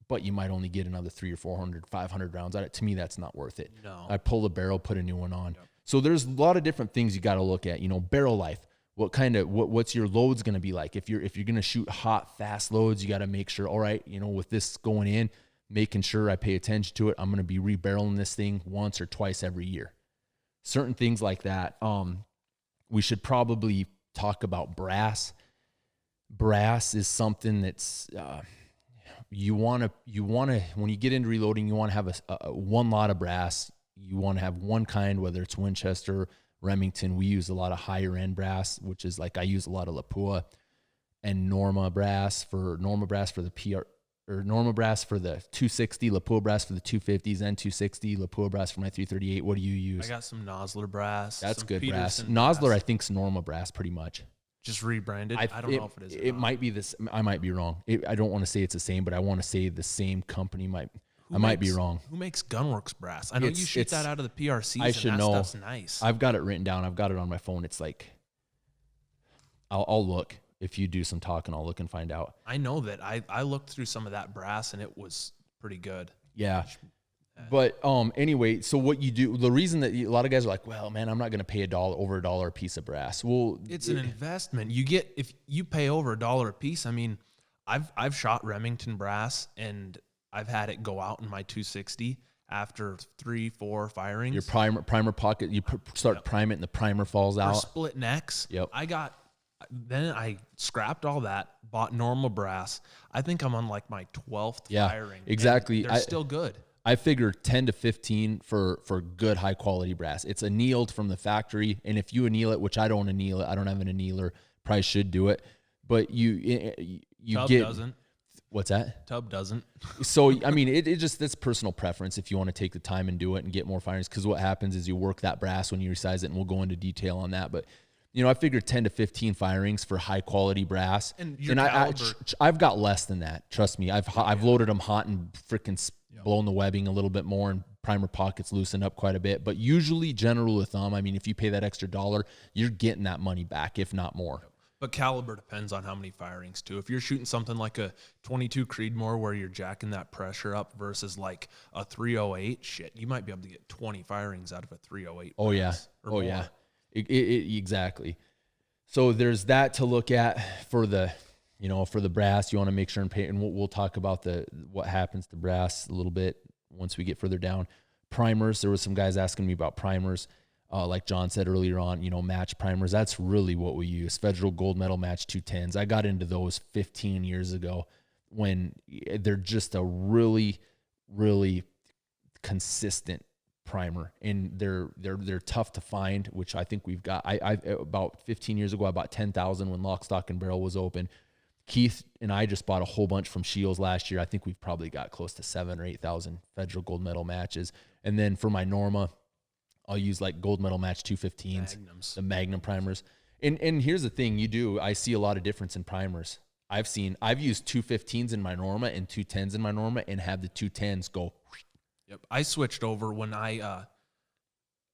But you might only get another 300 or 400, 500 rounds out of it. To me, that's not worth it. No. I pull the barrel, put a new one on. Yep. So there's a lot of different things you got to look at, barrel life. What's your loads going to be like? If you're going to shoot hot, fast loads, you got to make sure, all right, with this going in, making sure I pay attention to it. I'm going to be rebarreling this thing once or twice every year. Certain things like that. We should probably talk about brass. Brass is something that's, you want to, when you get into reloading, you want to have one lot of brass. You want to have one kind, whether it's Winchester, Remington. We use a lot of higher end brass, which is like, I use a lot of Lapua and Norma brass for the PR, or Norma brass for the 260, Lapua brass for the 250s, and 260, Lapua brass for my 338. What do you use? I got some Nosler brass. That's some good Peterson brass. Nosler, I think's Norma brass pretty much. Just rebranded. I don't know if it is. It might be this. I might be wrong. I don't want to say it's the same, but I want to say the same company might. Might be wrong. Who makes Gunworks brass? I know you shoot that out of the PRCs. I should know. Stuff's nice. I've got it written down. I've got it on my phone. It's like, I'll look. If you do some talking, I'll look and find out. I know that I looked through some of that brass and it was pretty good. Yeah. But anyway, so what you do, the reason that a lot of guys are like, well, man, I'm not going to pay over $1 a piece of brass. Well, it's an investment. If you pay over $1 a piece, I mean, I've shot Remington brass and I've had it go out in my 260 after 3-4 firings. Your primer pocket, you start prime it and the primer falls out. Or split necks. Yep. Then I scrapped all that, bought normal brass. I think I'm on like my 12th firing. Exactly. They're still good. I figure 10 to 15 for good high quality brass. It's annealed from the factory, and if you anneal it, which I don't anneal it, I don't have an annealer, probably should do it. But you Tub get doesn't. What's that? Tub doesn't. So I mean, it just, that's personal preference if you want to take the time and do it and get more firings. Because what happens is you work that brass when you resize it, and we'll go into detail on that. But I figure 10 to 15 firings for high quality brass, and I've got less than that. Trust me, I've loaded them hot and freaking blown the webbing a little bit more, and primer pockets loosened up quite a bit. But usually, general rule of thumb, I mean, if you pay that extra $1, you're getting that money back, if not more. But caliber depends on how many firings too. If you're shooting something like a 22 Creedmoor where you're jacking that pressure up versus like a 308, shit, you might be able to get 20 firings out of a 308. Oh yeah. Oh yeah. Exactly. So there's that to look at for the, for the brass. You want to make sure and pay, and we'll talk about what happens to brass a little bit once we get further down. Primers. There was some guys asking me about primers. Like John said earlier on, match primers. That's really what we use. Federal Gold Medal Match 210s. I got into those 15 years ago when they're just a really, really consistent primer, and they're tough to find, which I think we've got. I about 15 years ago, I bought 10,000 when Lock, Stock, and Barrel was open. Keith and I just bought a whole bunch from Shields last year. I think we've probably got close to 7,000 or 8,000 Federal Gold Medal matches. And then for my Norma, I'll use like Gold Medal Match 215s, the Magnum primers. And here's the thing, I see a lot of difference in primers. I've used 215s in my Norma and 210s in my Norma, and have the 210s go. Yep. I switched over when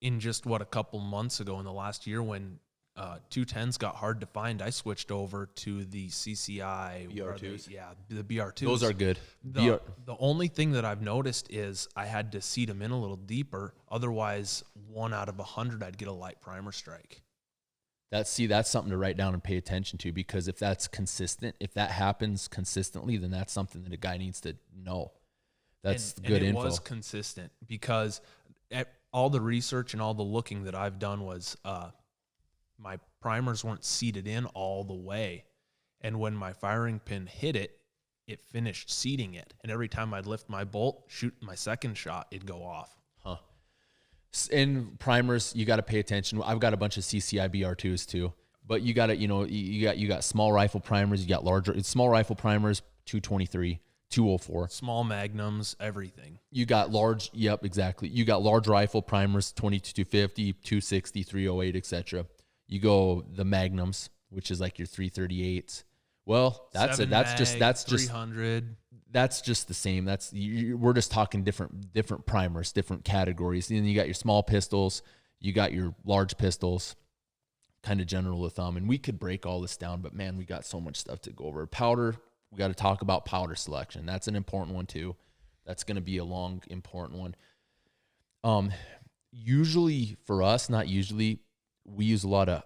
in just a couple months ago in the last year, when 210s got hard to find, I switched over to the CCI BR2s. The BR2s. Those are good. The only thing that I've noticed is I had to seat them in a little deeper. Otherwise, 1 out of 100, I'd get a light primer strike. That's something to write down and pay attention to, because if that's consistent, if that happens consistently, then that's something that a guy needs to know. That's good info. It was consistent because all the research and all the looking that I've done was my primers weren't seated in all the way. And when my firing pin hit it, it finished seating it. And every time I'd lift my bolt, shoot my second shot, it'd go off. Huh. In primers, you got to pay attention. I've got a bunch of CCI BR2s too, but you got to, you got small rifle primers, you got larger, small rifle primers, 223, 204. Small magnums, everything. You got large, yep, exactly. You got large rifle primers, 2250, 260, 308, etc. You go the magnums, which is like your 338s. Well, that's 300. That's just the same. We're just talking different primers, different categories. And then you got your small pistols, you got your large pistols, kind of general rule of thumb. And we could break all this down, but man, we got so much stuff to go over. Powder, we got to talk about powder selection. That's an important one too. That's going to be a long, important one. Usually for us, not usually, we use a lot of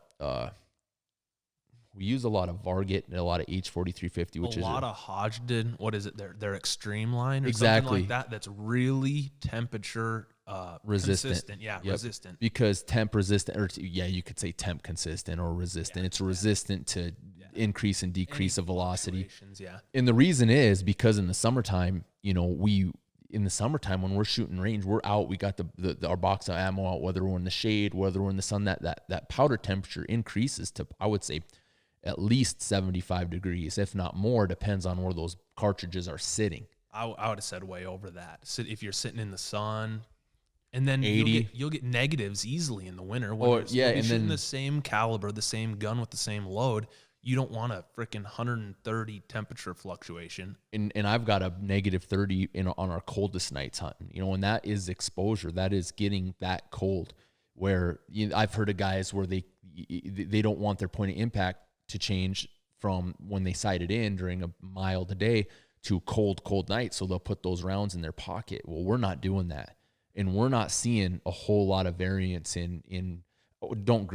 Varget and a lot of H4350, which is a lot of Hodgdon. What is it? Their extreme line or exactly something like that. That's really temperature resistant. Consistent. Yeah, yep. Resistant. Because temp resistant, or you could say temp consistent or resistant. Yeah, it's resistant to increase and decrease of velocity. Yeah. And the reason is because in the summertime, when we're shooting range, we're out. We got our box of ammo out, whether we're in the shade, whether we're in the sun. That powder temperature increases to, I would say, at least 75 degrees, if not more, depends on where those cartridges are sitting. I would have said way over that. So if you're sitting in the sun, and then 80, you'll get negatives easily in the winter. And then the same caliber, the same gun with the same load, you don't want a freaking 130 temperature fluctuation. And I've got a negative 30 on our coldest nights hunting. When that is exposure, that is getting that cold. Where I've heard of guys where they don't want their point of impact to change from when they sight it in during a mild day to cold night. So they'll put those rounds in their pocket. Well, we're not doing that. And we're not seeing a whole lot of variance don't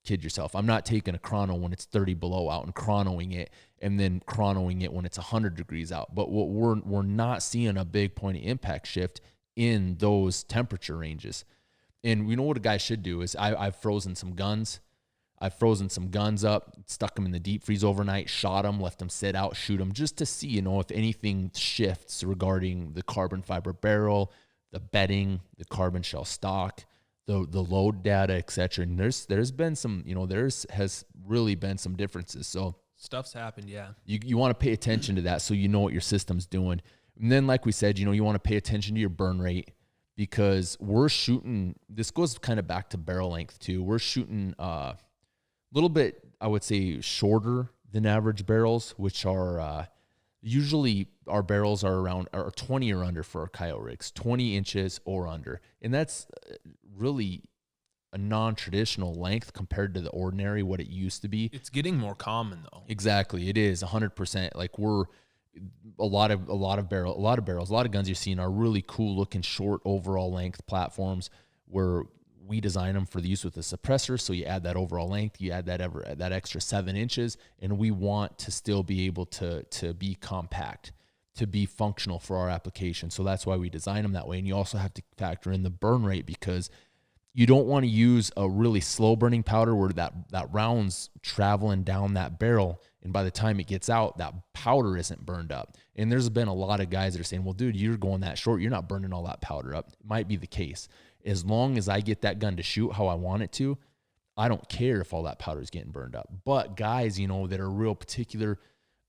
kid yourself. I'm not taking a chrono when it's 30 below out and chronoing it and then chronoing it when it's 100 degrees out. But what we're not seeing a big point of impact shift in those temperature ranges. And we know what a guy should do is I've frozen some guns. I've frozen some guns up, stuck them in the deep freeze overnight, shot them, left them sit out, shoot them just to see, if anything shifts regarding the carbon fiber barrel, the bedding, the carbon shell stock, the load data, etc. And there's been some, has really been some differences. So stuff's happened, yeah. You want to pay attention to that so you know what your system's doing. And then, like we said, you want to pay attention to your burn rate, because we're shooting. This goes kind of back to barrel length too. We're shooting little bit, I would say, shorter than average barrels, which are usually our barrels are around 20 or under for our coyote rigs, 20 inches or under. And that's really a non-traditional length compared to the ordinary, what it used to be. It's getting more common though. Exactly. It is 100%. Like a lot of guns you're seeing are really cool looking short overall length platforms where we design them for the use with the suppressor. So you add that overall length, you add that extra 7 inches, and we want to still be able to be compact, to be functional for our application. So that's why we design them that way. And you also have to factor in the burn rate, because you don't want to use a really slow burning powder where that round's traveling down that barrel, and by the time it gets out, that powder isn't burned up. And there's been a lot of guys that are saying, well, dude, you're going that short, you're not burning all that powder up. It might be the case. As long as I get that gun to shoot how I want it to, I don't care if all that powder is getting burned up. But guys, that are real particular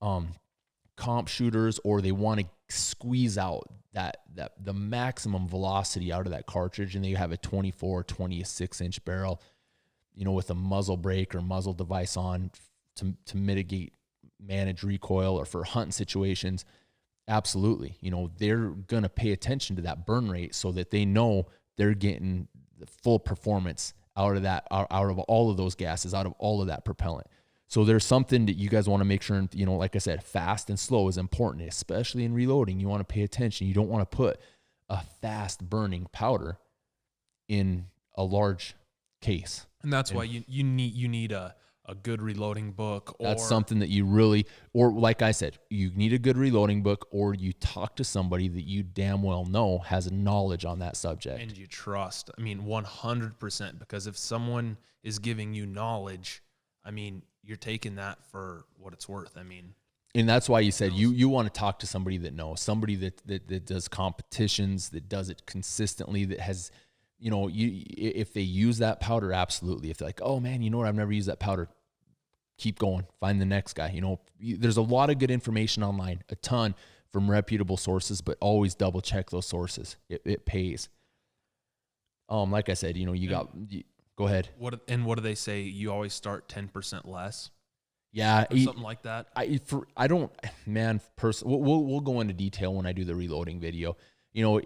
comp shooters, or they want to squeeze out the maximum velocity out of that cartridge, and they have a 24, 26-inch barrel, with a muzzle brake or muzzle device on to mitigate, manage recoil, or for hunting situations. Absolutely. They're going to pay attention to that burn rate so that they know they're getting the full performance out of that, out of all of those gases, out of all of that propellant. So there's something that you guys want to make sure, you know, like I said, fast and slow is important, especially in reloading. You want to pay attention. You don't want to put a fast burning powder in a large case. And that's why you need a good reloading book. Or that's something that you really, or like I said, you need a good reloading book, or you talk to somebody that you damn well know has knowledge on that subject. And you trust. I mean, 100%, because if someone is giving you knowledge, I mean, you're taking that for what it's worth. I mean, and that's why you said you want to talk to somebody that knows, somebody that does competitions, that does it consistently, that has, you know, if they use that powder, absolutely. If they're like, oh man, you know what, I've never used that powder, keep going, find the next guy. You know, there's a lot of good information online, a ton from reputable sources, but always double check those sources. It pays. Like I said, you know, go ahead. What do they say? You always start 10% less. Yeah, or something like that. We'll go into detail when I do the reloading video. You know,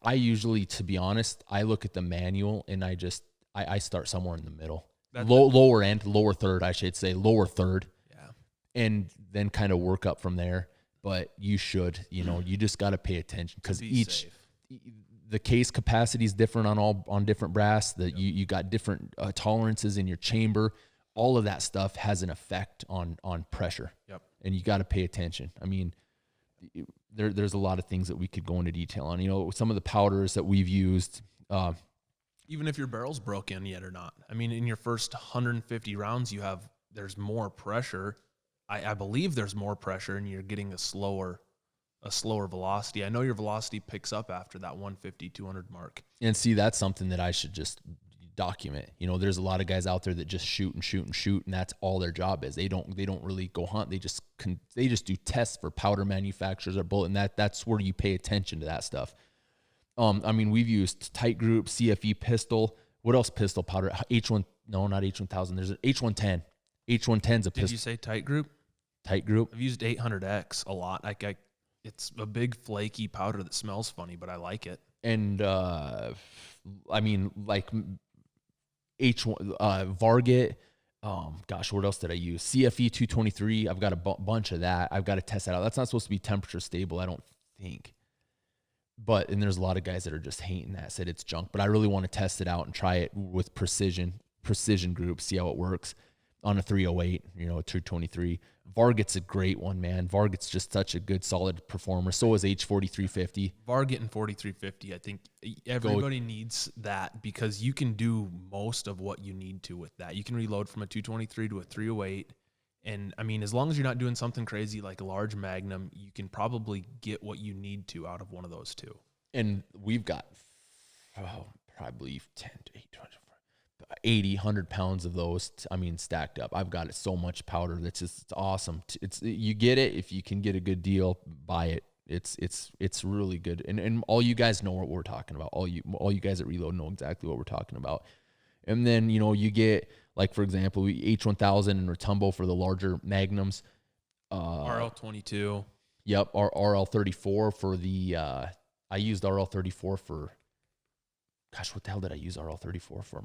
I usually, to be honest, I look at the manual and I start somewhere in the middle, lower end, lower third, I should say, lower third. Yeah, and then kind of work up from there. But you should, you know, you just got to pay attention, because the case capacity is different on different brass. You got different tolerances in your chamber. All of that stuff has an effect on pressure. Yep. And you got to pay attention. I mean, there's a lot of things that we could go into detail on. You know, some of the powders that we've used. Even if your barrel's broken yet or not. I mean, in your first 150 rounds, there's more pressure. I believe there's more pressure, and you're getting a slower velocity. I know your velocity picks up after that 150, 200 mark. And see, that's something that I should just document. You know, there's a lot of guys out there that just shoot and shoot and shoot, and that's all their job is. They don't really go hunt. They just do tests for powder manufacturers or bullet, and that's where you pay attention to that stuff. I mean, we've used Tight Group, CFE pistol. What else? Pistol powder. H1, no, not H1000. There's an H110. H110's a pistol. Did you say Tight Group? Tight Group. I've used 800X a lot. It's a big flaky powder that smells funny, but I like it. And I mean, like H1 Varget. Gosh, what else did I use? CFE 223. I've got a bunch of that. I've got to test that out. That's not supposed to be temperature stable, I don't think. And there's a lot of guys that are just hating that, said it's junk. But I really want to test it out and try it with precision group, see how it works on a 308, you know, a 223. Varget's a great one, man. Varget's just such a good, solid performer. So is H4350. Varget and 4350, I think everybody needs that, because you can do most of what you need to with that. You can reload from a 223 to a 308. And I mean, as long as you're not doing something crazy like a large Magnum, you can probably get what you need to out of one of those two. And we've got probably 10 to 80, 100 pounds of those, stacked up. I've got so much powder that's just, it's awesome. You get it. If you can get a good deal, buy it. It's really good. And all you guys know what we're talking about. All you guys at Reload know exactly what we're talking about. And then, you know, you get, like, for example, H1000 and Rotumbo for the larger Magnums. RL22. Yep, RL34 for the, I used RL34 for, gosh, what the hell did I use RL34 for?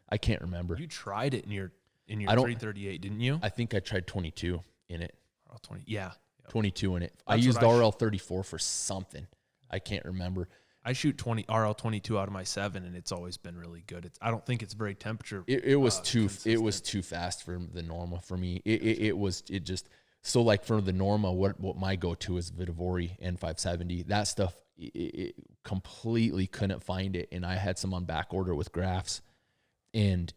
I can't remember. You tried it in your 338, didn't you? I think I tried 22 in it. RL20, yeah. 22 in it. I used RL34 for something. I can't remember. I shoot RL22 out of my 7, and it's always been really good. I don't think it's very temperature. It was too fast for the Norma for me. So like for the Norma, what my go-to is Vitivori N570. That stuff, it completely couldn't find it, and I had some on back order with Grafs, and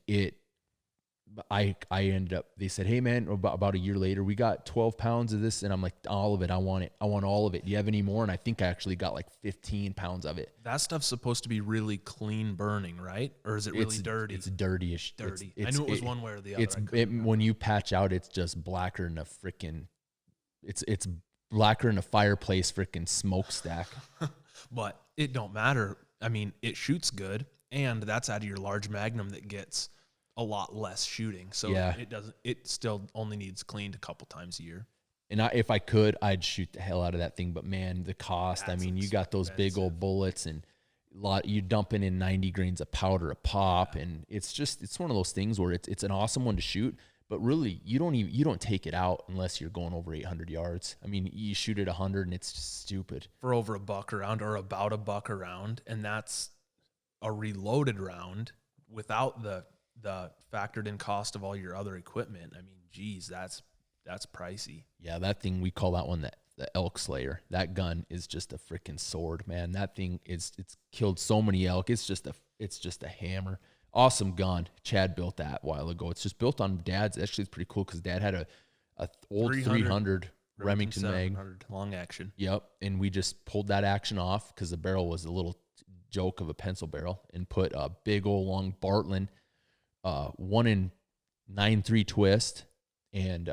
I ended up, they said, hey man, about a year later, we got 12 pounds of this. And I'm like, all of it. I want it. I want all of it. Do you have any more? And I think I actually got like 15 pounds of it. That stuff's supposed to be really clean burning, right? Or is it really dirty? It's dirty-ish. Dirty. I knew it was one way or the other. When you patch out, it's just blacker than a freaking, it's blacker than a fireplace freaking smokestack. But it don't matter. I mean, it shoots good, and that's out of your large Magnum that gets a lot less shooting. So yeah. It still only needs cleaned a couple times a year. And if I could, I'd shoot the hell out of that thing. But man, the cost, you got those big old bullets, and you're dumping in 90 grains of powder a pop, and it's one of those things where it's an awesome one to shoot, but really you don't take it out unless you're going over 800 yards. I mean, you shoot at 100 and it's just stupid. For over a buck a round, or about a buck a round, and that's a reloaded round without the factored in cost of all your other equipment. I mean, geez, that's pricey. Yeah, that thing, we call that one the elk slayer. That gun is just a freaking sword, man. That thing it's killed so many elk. It's just a hammer. Awesome gun. Chad built that a while ago. It's just built on Dad's. Actually, it's pretty cool because Dad had a old 300 Remington mag, long action. Yep, and we just pulled that action off because the barrel was a little joke of a pencil barrel, and put a big old long Bartlein 1 in 9.3 twist, and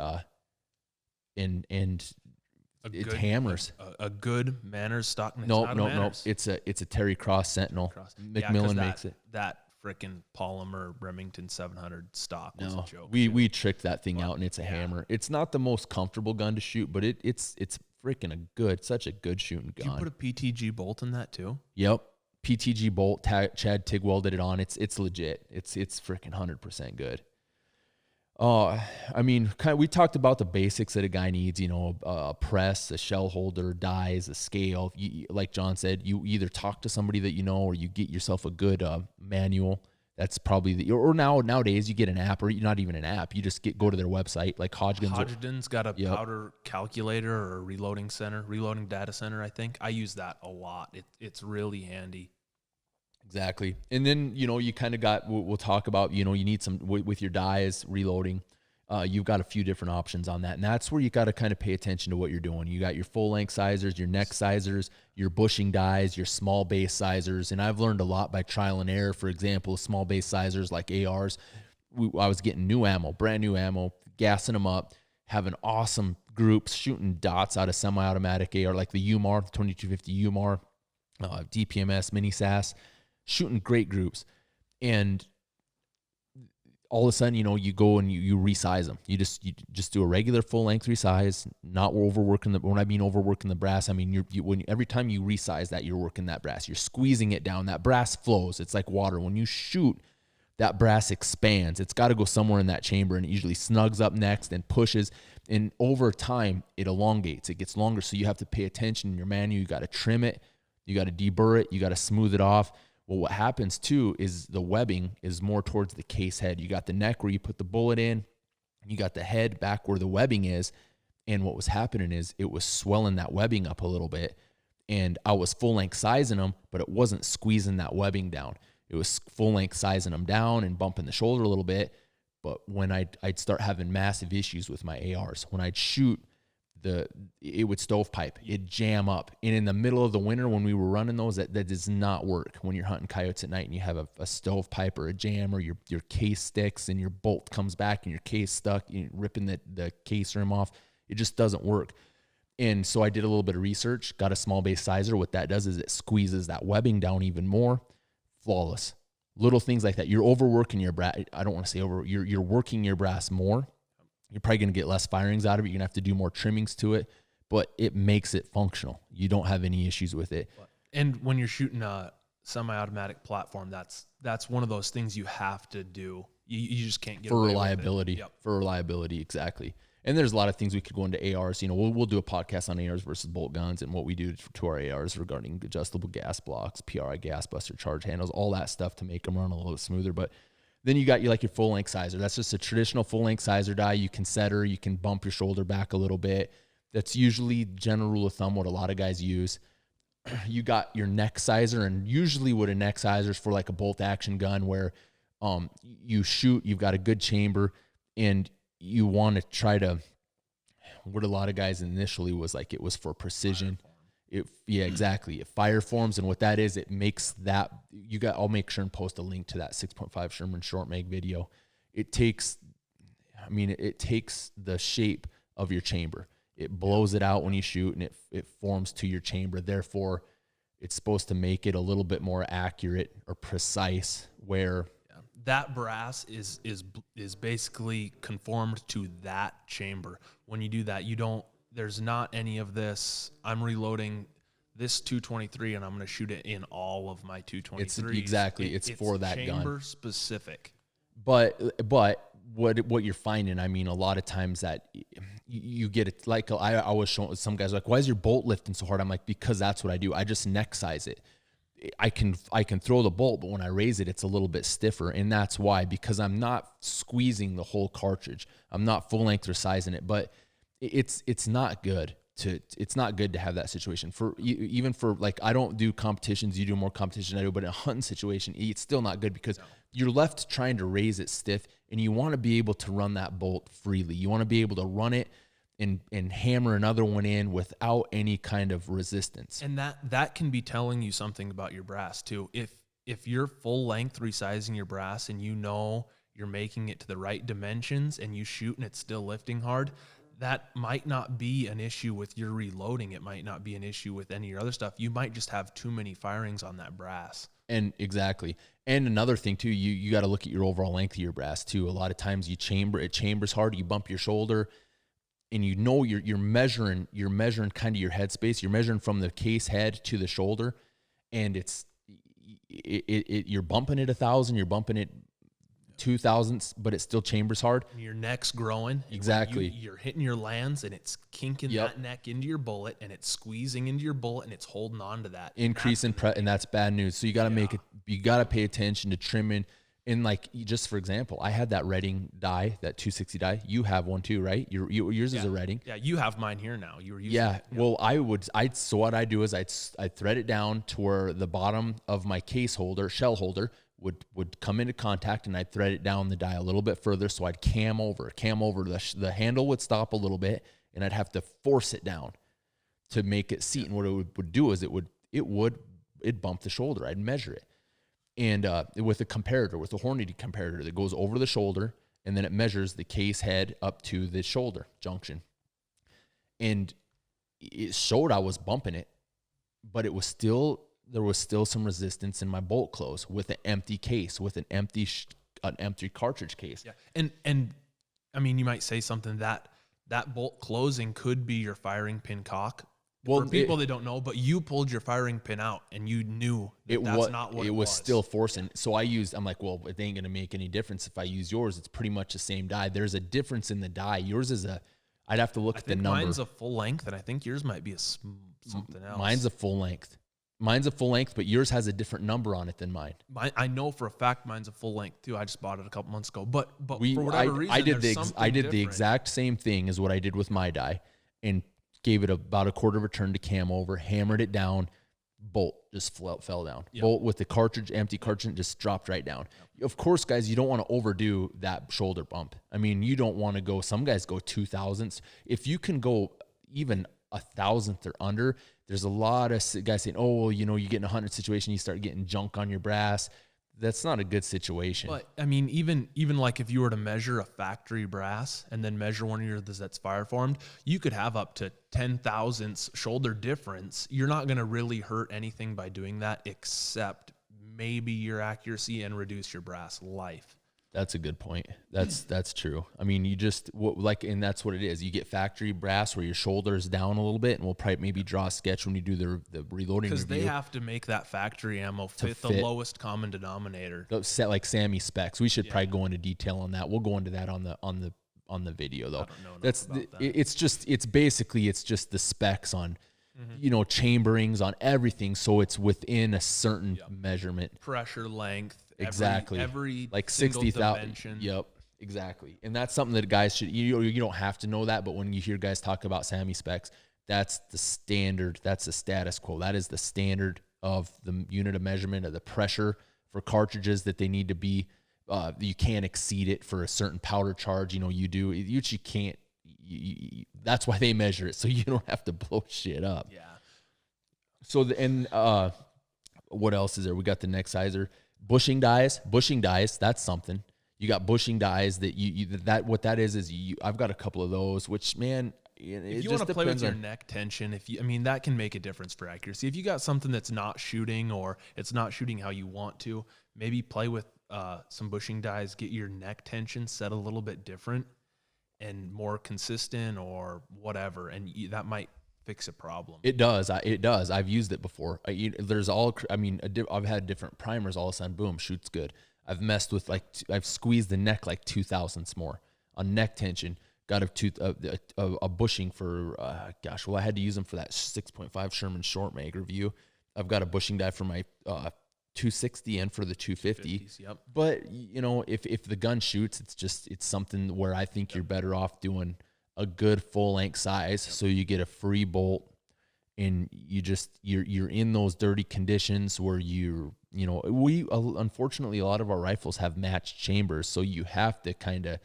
it hammers. A good Manners stock. No. It's a Terry Cross Sentinel. McMillan makes it. That frickin' polymer Remington 700 stock was a joke. We tricked that thing out, and it's a hammer. It's not the most comfortable gun to shoot, but it's freaking such a good shooting gun. Did you put a PTG bolt in that too? Yep. PTG bolt. Chad Tig welded it on. It's legit. It's freaking 100% good. I mean, we talked about the basics that a guy needs, a press, a shell holder, dies, a scale. Like John said, you either talk to somebody that you know, or you get yourself a good manual. That's probably nowadays you get an app, or not even an app. You just go to their website, like Hodgdon's. Hodgdon's got a powder calculator or a reloading data center, I think. I use that a lot. It's really handy. Exactly. And then, you kind of got, we'll talk about, you need some, with your dies, reloading, you've got a few different options on that. And that's where you got to kind of pay attention to what you're doing. You got your full length sizers, your neck sizers, your bushing dies, your small base sizers. And I've learned a lot by trial and error. For example, small base sizers like ARs, I was getting brand new ammo, gassing them up, having awesome groups, shooting dots out of semi-automatic AR, like the UMAR, the 2250 UMAR, DPMS, Mini SAS, shooting great groups. And all of a sudden, you go and you resize them. You just do a regular full length resize, not overworking when I mean overworking the brass, I mean, every time you resize that, you're working that brass. You're squeezing it down. That brass flows. It's like water. When you shoot, that brass expands. It's got to go somewhere in that chamber, and it usually snugs up next and pushes. And over time, it elongates. It gets longer. So you have to pay attention in your manual. You got to trim it. You got to deburr it. You got to smooth it off. Well, what happens too is the webbing is more towards the case head. You got the neck where you put the bullet in. You got the head back where the webbing is. And what was happening is it was swelling that webbing up a little bit. And I was full length sizing them, but it wasn't squeezing that webbing down. It was full length sizing them down and bumping the shoulder a little bit. But when I'd start having massive issues with my ARs, when I'd shoot, it would stovepipe, it'd jam up. And in the middle of the winter when we were running those, that does not work when you're hunting coyotes at night and you have a stovepipe or a jam, or your case sticks and your bolt comes back and your case stuck, you're ripping the case rim off. It just doesn't work. And so I did a little bit of research, got a small base sizer. What that does is it squeezes that webbing down even more. Flawless. Little things like that. You're overworking your brass. I don't want to say you're working your brass more. You're probably going to get less firings out of it. You're going to have to do more trimmings to it, but it makes it functional. You don't have any issues with it. And when you're shooting a semi-automatic platform, that's one of those things you have to do. You just can't get for away reliability. With it. Yep. For reliability, exactly. And there's a lot of things we could go into ARs. We'll do a podcast on ARs versus bolt guns and what we do to our ARs regarding adjustable gas blocks, PRI gas buster, charge handles, all that stuff to make them run a little smoother. But then you got your full length sizer. That's just a traditional full length sizer die. You can center, you can bump your shoulder back a little bit. That's usually general rule of thumb what a lot of guys use. You got your neck sizer, and usually what a neck sizer is for like a bolt action gun where you shoot, you've got a good chamber, and you want to try to, what a lot of guys initially was like, it was for precision. Yeah, exactly. It fire forms, and what that is, it makes that, I'll make sure and post a link to that 6.5 Sherman short mag video. It takes the shape of your chamber. It blows it out when you shoot, and it forms to your chamber. Therefore, it's supposed to make it a little bit more accurate or precise, where that brass is basically conformed to that chamber. When you do that, there's not any of this, I'm reloading this 223 and I'm going to shoot it in all of my 223s. It's exactly, it's for that gun. Chamber specific. But what you're finding, I mean, a lot of times that you get it, like I was showing some guys like, why is your bolt lifting so hard? I'm like, because that's what I do. I just neck size it. I can throw the bolt, but when I raise it, it's a little bit stiffer. And that's why, because I'm not squeezing the whole cartridge. I'm not full length or sizing it, but it's not good it's not good to have that situation for even for like, I don't do competitions. You do more competition than I do, but in a hunting situation, it's still not good because you're left trying to raise it stiff and you want to be able to run that bolt freely. You want to be able to run it and hammer another one in without any kind of resistance. And that can be telling you something about your brass too. If you're full length resizing your brass and you know you're making it to the right dimensions and you shoot and it's still lifting hard, that might not be an issue with your reloading. It might not be an issue with any of your other stuff. You might just have too many firings on that brass. And exactly. And another thing too, you got to look at your overall length of your brass too. A lot of times it chambers hard, you bump your shoulder, and you know you're measuring kind of your head space. You're measuring from the case head to the shoulder, and you're bumping it 1,000, you're bumping it 2,000ths, but it still chambers hard. And your neck's growing. Exactly. You're hitting your lands, and it's kinking that neck into your bullet, and it's squeezing into your bullet, and it's holding on to that. Increase in and that's bad news. So you got to make it. You got to pay attention to trimming. And like, just for example, I had that Redding die, that 260 die. You have one too, right? Yours is a Redding. Yeah, you have mine here now. You were using it. Well, so what I do is I'd thread it down to where the bottom of my case holder, shell holder, would come into contact, and I'd thread it down the die a little bit further. So I'd cam over. The handle would stop a little bit, and I'd have to force it down to make it seat. And what it would do is it'd bump the shoulder. I'd measure it. And with a Hornady comparator that goes over the shoulder, and then it measures the case head up to the shoulder junction. And it showed I was bumping it, but there was still some resistance in my bolt close with an empty case, with an empty cartridge case. Yeah. And I mean, you might say something that bolt closing could be your firing pin cock. Well, for people that don't know, but you pulled your firing pin out and you knew that's not what it was. It was still forcing. So I'm like, well, it ain't going to make any difference if I use yours. It's pretty much the same die. There's a difference in the die. Yours is I'd have to look at the number. Mine's a full length, and I think yours might be something else. Mine's a full length. But yours has a different number on it than mine. I know for a fact mine's a full length too. I just bought it a couple months ago. But for whatever reason, I did the exact same thing as what I did with my die, and gave it about a quarter of a turn to cam over, hammered it down, bolt just fell down. Yep. Bolt with the empty cartridge just dropped right down. Yep. Of course, guys, you don't want to overdo that shoulder bump. I mean, you don't want to go, some guys go 2,000ths. If you can go even 1,000th or under, there's a lot of guys saying, oh, well, you get in a hunting situation, you start getting junk on your brass. That's not a good situation. But I mean, even like if you were to measure a factory brass and then measure one of yours that's fire formed, you could have up to 10,000ths shoulder difference. You're not going to really hurt anything by doing that, except maybe your accuracy and reduce your brass life. That's a good point. That's true. I mean, and that's what it is. You get factory brass where your shoulder is down a little bit, and we'll probably maybe draw a sketch when you do the reloading review. Because they have to make that factory ammo fit the lowest common denominator. Set like Sammy specs. We should probably go into detail on that. We'll go into that on the video though. It's just the specs on. Chamberings on everything, so it's within a certain measurement. Pressure, length, exactly. Every like 60,000. Yep, exactly. And that's something that guys should. You don't have to know that, but when you hear guys talk about SAAMI specs, that's the standard. That's the status quo. That is the standard of the unit of measurement of the pressure for cartridges that they need to be. You can't exceed it for a certain powder charge. You do. You can't. That's why they measure it, so you don't have to blow shit up. Yeah. So what else is there? We got the neck sizer, bushing dies. That's something. You got bushing dies that what that is I've got a couple of those. Which, man, if you want to play with your neck tension, that can make a difference for accuracy. If you got something that's not shooting or it's not shooting how you want to, maybe play with some bushing dies. Get your neck tension set a little bit different and more consistent or whatever, and that might fix a problem. It does. It does. I've used it before. I've had different primers. All of a sudden, boom, shoots good. I've messed with I've squeezed the neck like 2,000ths more on neck tension. Got a bushing for, I had to use them for that 6.5 Sherman short mag review. I've got a bushing die for my 260 and for the 250. 50s, yep. But, if the gun shoots, it's something where I think you're better off doing a good full length size. So you get a free bolt and you're in those dirty conditions where unfortunately, a lot of our rifles have matched chambers. So you have to kind of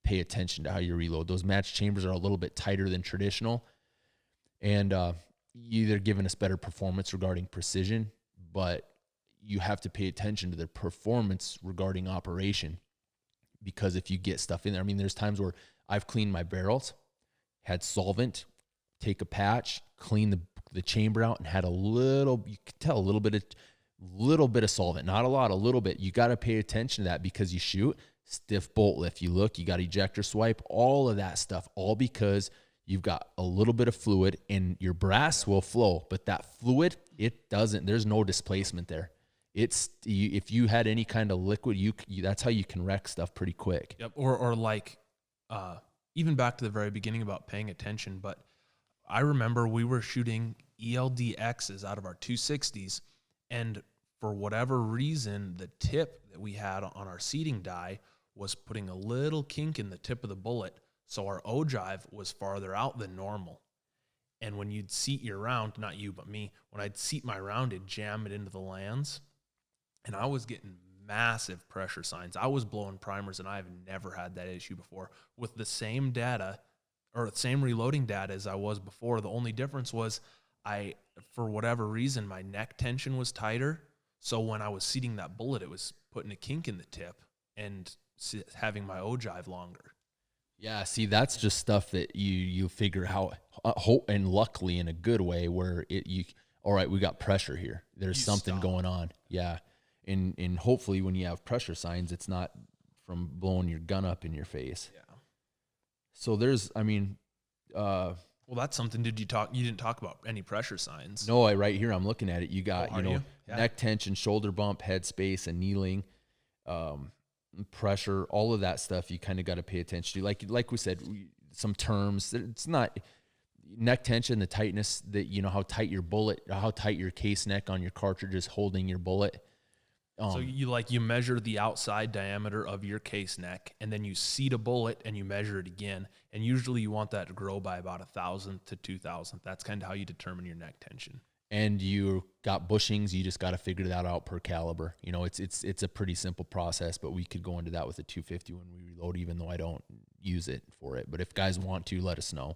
pay attention to how you reload. Those matched chambers are a little bit tighter than traditional. And they're giving us better performance regarding precision, but you have to pay attention to the performance regarding operation, because if you get stuff in there, there's times where I've cleaned my barrels, had solvent, take a patch, clean the chamber out, and had you could tell a little bit of solvent, not a lot, a little bit. You got to pay attention to that because you shoot stiff bolt lift. You look, you got ejector swipe, all of that stuff, all because you've got a little bit of fluid and your brass will flow, but that fluid, there's no displacement there. If you had any kind of liquid, that's how you can wreck stuff pretty quick. Yep. Or even back to the very beginning about paying attention, but I remember we were shooting ELDXs out of our 260s, and for whatever reason, the tip that we had on our seating die was putting a little kink in the tip of the bullet, so our ogive was farther out than normal. And when you'd seat your round, not you, but me, when I'd seat my round, it'd jam it into the lands, and I was getting massive pressure signs. I was blowing primers, and I've never had that issue before with the same data or the same reloading data as I was before. The only difference was for whatever reason, my neck tension was tighter. So when I was seating that bullet, it was putting a kink in the tip and having my ogive longer. Yeah, see, that's just stuff that you figure out, and luckily in a good way, where all right, we got pressure here. There's something going on. Yeah. And hopefully when you have pressure signs, it's not from blowing your gun up in your face. Yeah. So there's, well, that's something. You didn't talk about any pressure signs. No, right here, I'm looking at it. You got, Yeah. neck tension, shoulder bump, head space, and kneeling, pressure, all of that stuff you kind of got to pay attention to. Like we said, some terms, it's not neck tension, the tightness that, how tight your case neck on your cartridge is holding your bullet. So you measure the outside diameter of your case neck, and then you seat a bullet and you measure it again. And usually you want that to grow by about 1,000 to 2,000. That's kind of how you determine your neck tension. And you got bushings. You just got to figure that out per caliber. It's a pretty simple process, but we could go into that with a 250 when we reload, even though I don't use it for it. But if guys want to, let us know.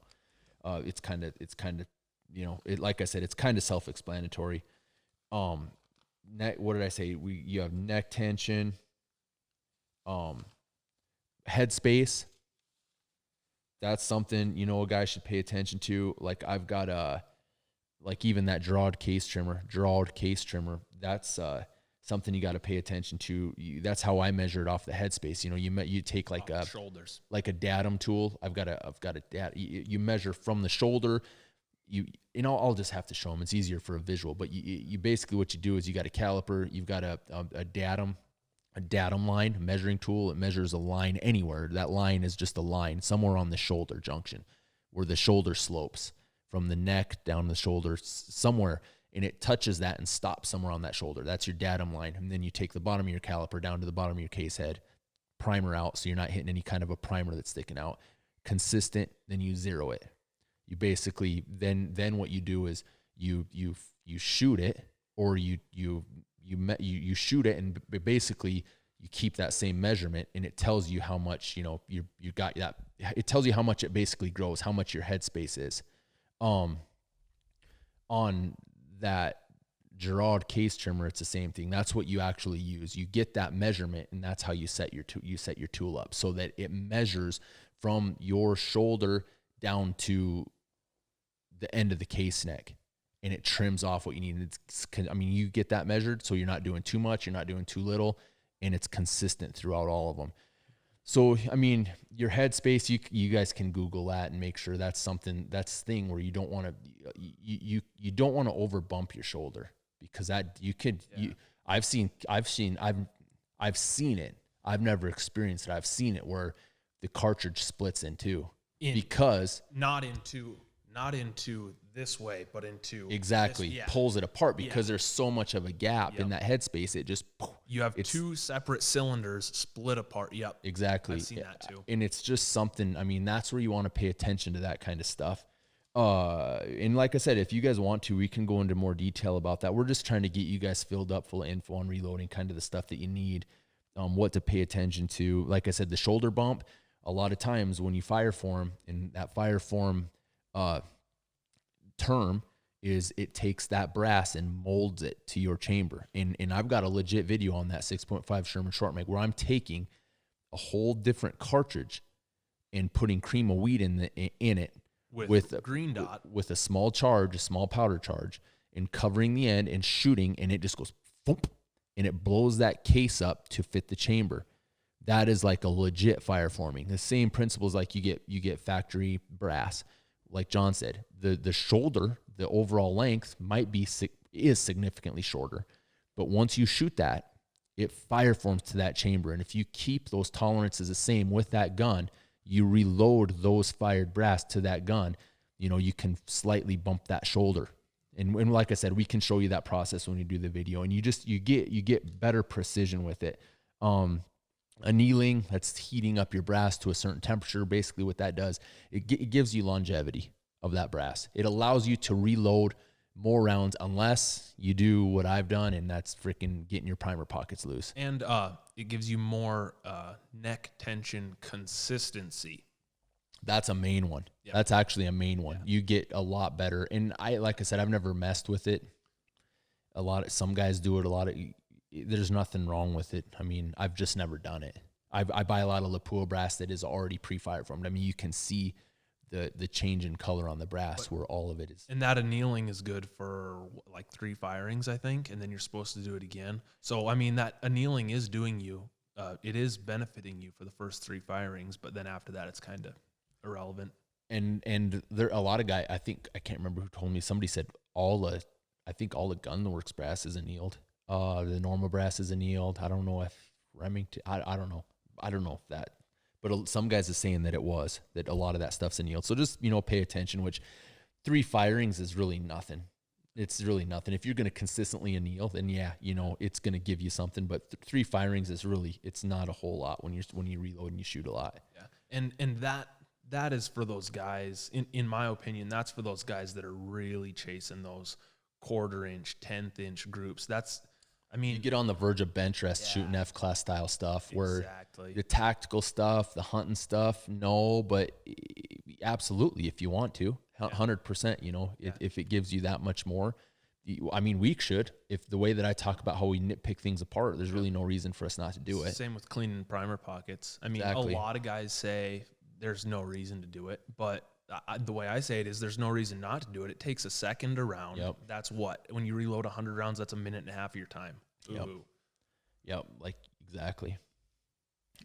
It's kind of, like I said, it's kind of self-explanatory. What did I say? You have neck tension, head space. That's something, a guy should pay attention to. Like I've got even that drawed case trimmer, that's something you got to pay attention to. That's how I measure it off the headspace. You take shoulders, like a datum tool. I've got a dat. You measure from the shoulder. I'll just have to show them. It's easier for a visual, but you basically, what you do is you got a caliper, you've got a datum line, measuring tool. It measures a line anywhere. That line is just a line somewhere on the shoulder junction where the shoulder slopes from the neck down the shoulder somewhere, and it touches that and stops somewhere on that shoulder. That's your datum line. And then you take the bottom of your caliper down to the bottom of your case head, primer out, so you're not hitting any kind of a primer that's sticking out. Consistent, then you zero it. You basically then what you do is you shoot it, or you shoot it, and basically you keep that same measurement, and it tells you how much you got that. It tells you how much it basically grows, how much your headspace is. On that Girard case trimmer, it's the same thing. That's what you actually use. You get that measurement, and that's how you set your tool up, so that it measures from your shoulder down to the end of the case neck, and it trims off what you need. You get that measured, so you're not doing too much, you're not doing too little, and it's consistent throughout all of them. So, I mean, your headspace, you guys can Google that and make sure that's something, that's the thing where you don't want to, you don't want to over bump your shoulder, because that you could, I've seen it. I've never experienced it. I've seen it where the cartridge splits in two because not into this way, but into exactly this, pulls it apart because there's so much of a gap Yep. in that headspace. It just, you have two separate cylinders split apart. Yep. exactly. I've seen that too. And it's just something, I mean, that's where you want to pay attention to that kind of stuff. And like I said, if you guys want to, we can go into more detail about that. We're just trying to get you guys filled up full of info on reloading, kind of the stuff that you need, what to pay attention to. Like I said, the shoulder bump, a lot of times when you fire form, and that fire form term is it takes that brass and molds it to your chamber. And I've got a legit video on that 6.5 Sherman Short Mag where I'm taking a whole different cartridge and putting cream of wheat in it with a green dot, with a small charge, a small powder charge, and covering the end and shooting, and it just goes thump, and it blows that case up to fit the chamber. That is like a legit fire forming. The same principles like you get factory brass. Like John said, the shoulder, the overall length is significantly shorter, but once you shoot that, it fire forms to that chamber. And if you keep those tolerances the same with that gun, you reload those fired brass to that gun, you can slightly bump that shoulder. And like I said, we can show you that process when you do the video, and you get better precision with it. Annealing, that's heating up your brass to a certain temperature. Basically what that does, it gives you longevity of that brass. It allows you to reload more rounds unless you do what I've done, and that's freaking getting your primer pockets loose. And it gives you more neck tension consistency. That's a main one. Yep. That's actually a main one. Yeah. You get a lot better. And like I said, I've never messed with it. Some guys do it there's nothing wrong with it. I mean, I've just never done it. I buy a lot of Lapua brass that is already pre-fire formed. I mean, you can see the change in color on the brass where all of it is. And that annealing is good for like 3 firings, I think, and then you're supposed to do it again. So, I mean, that annealing is doing you, it is benefiting you for the first 3 firings, but then after that, it's kind of irrelevant. And there a lot of guys, I can't remember who told me, somebody said all the Gunworks brass is annealed. The normal brass is annealed. I don't know if Remington, I don't know. I don't know if that, but some guys are saying that that a lot of that stuff's annealed. So just, pay attention, which 3 firings is really nothing. It's really nothing. If you're going to consistently anneal, then it's going to give you something, but 3 firings is really, it's not a whole lot when you reload and you shoot a lot. Yeah. And that is for those guys, in my opinion, that's for those guys that are really chasing those 1/4 inch, 1/10 inch groups. You get on the verge of bench rest shooting F-class style stuff where the tactical stuff, the hunting stuff, no, but absolutely if you want to, 100%, if it gives you that much more. We should. If the way that I talk about how we nitpick things apart, there's really no reason for us not to do it. Same with cleaning primer pockets. Exactly. A lot of guys say there's no reason to do it, but the way I say it is there's no reason not to do it. It takes a second a round. Yep. That's when you reload 100 rounds, that's 1.5 minutes of your time. Ooh. Yep. Like exactly.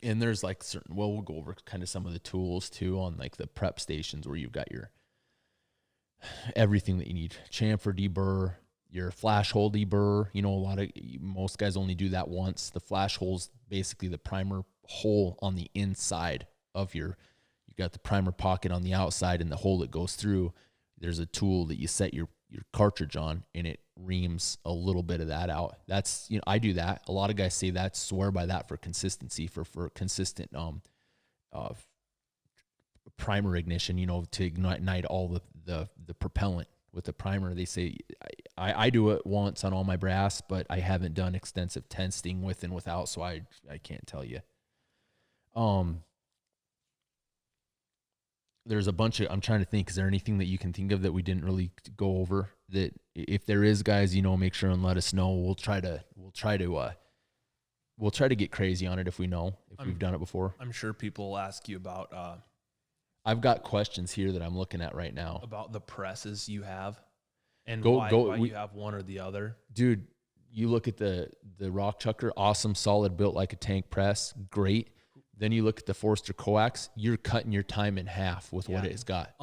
And there's like we'll go over kind of some of the tools too on like the prep stations where you've got your everything that you need. Chamfer deburr, your flash hole deburr. Most guys only do that once. The flash hole's basically the primer hole on the inside of you got the primer pocket on the outside, and the hole that goes through, there's a tool that you set your cartridge on, and it reams a little bit of that out. That's, I do that. A lot of guys say that, swear by that for consistency, for consistent primer ignition, to ignite all the propellant with the primer. They say, I do it once on all my brass, but I haven't done extensive testing with and without, so I can't tell you. There's a bunch of, I'm trying to think, is there anything that you can think of that we didn't really go over? That if there is, guys, make sure and let us know. We'll try to get crazy on it if we've done it before. I'm sure people will ask you about, I've got questions here that I'm looking at right now about the presses you have and why you have one or the other. Dude, you look at the Rock Chucker, awesome, solid, built like a tank press. Great. Then you look at the Forster coax, you're cutting your time in half with what Yeah. it's got.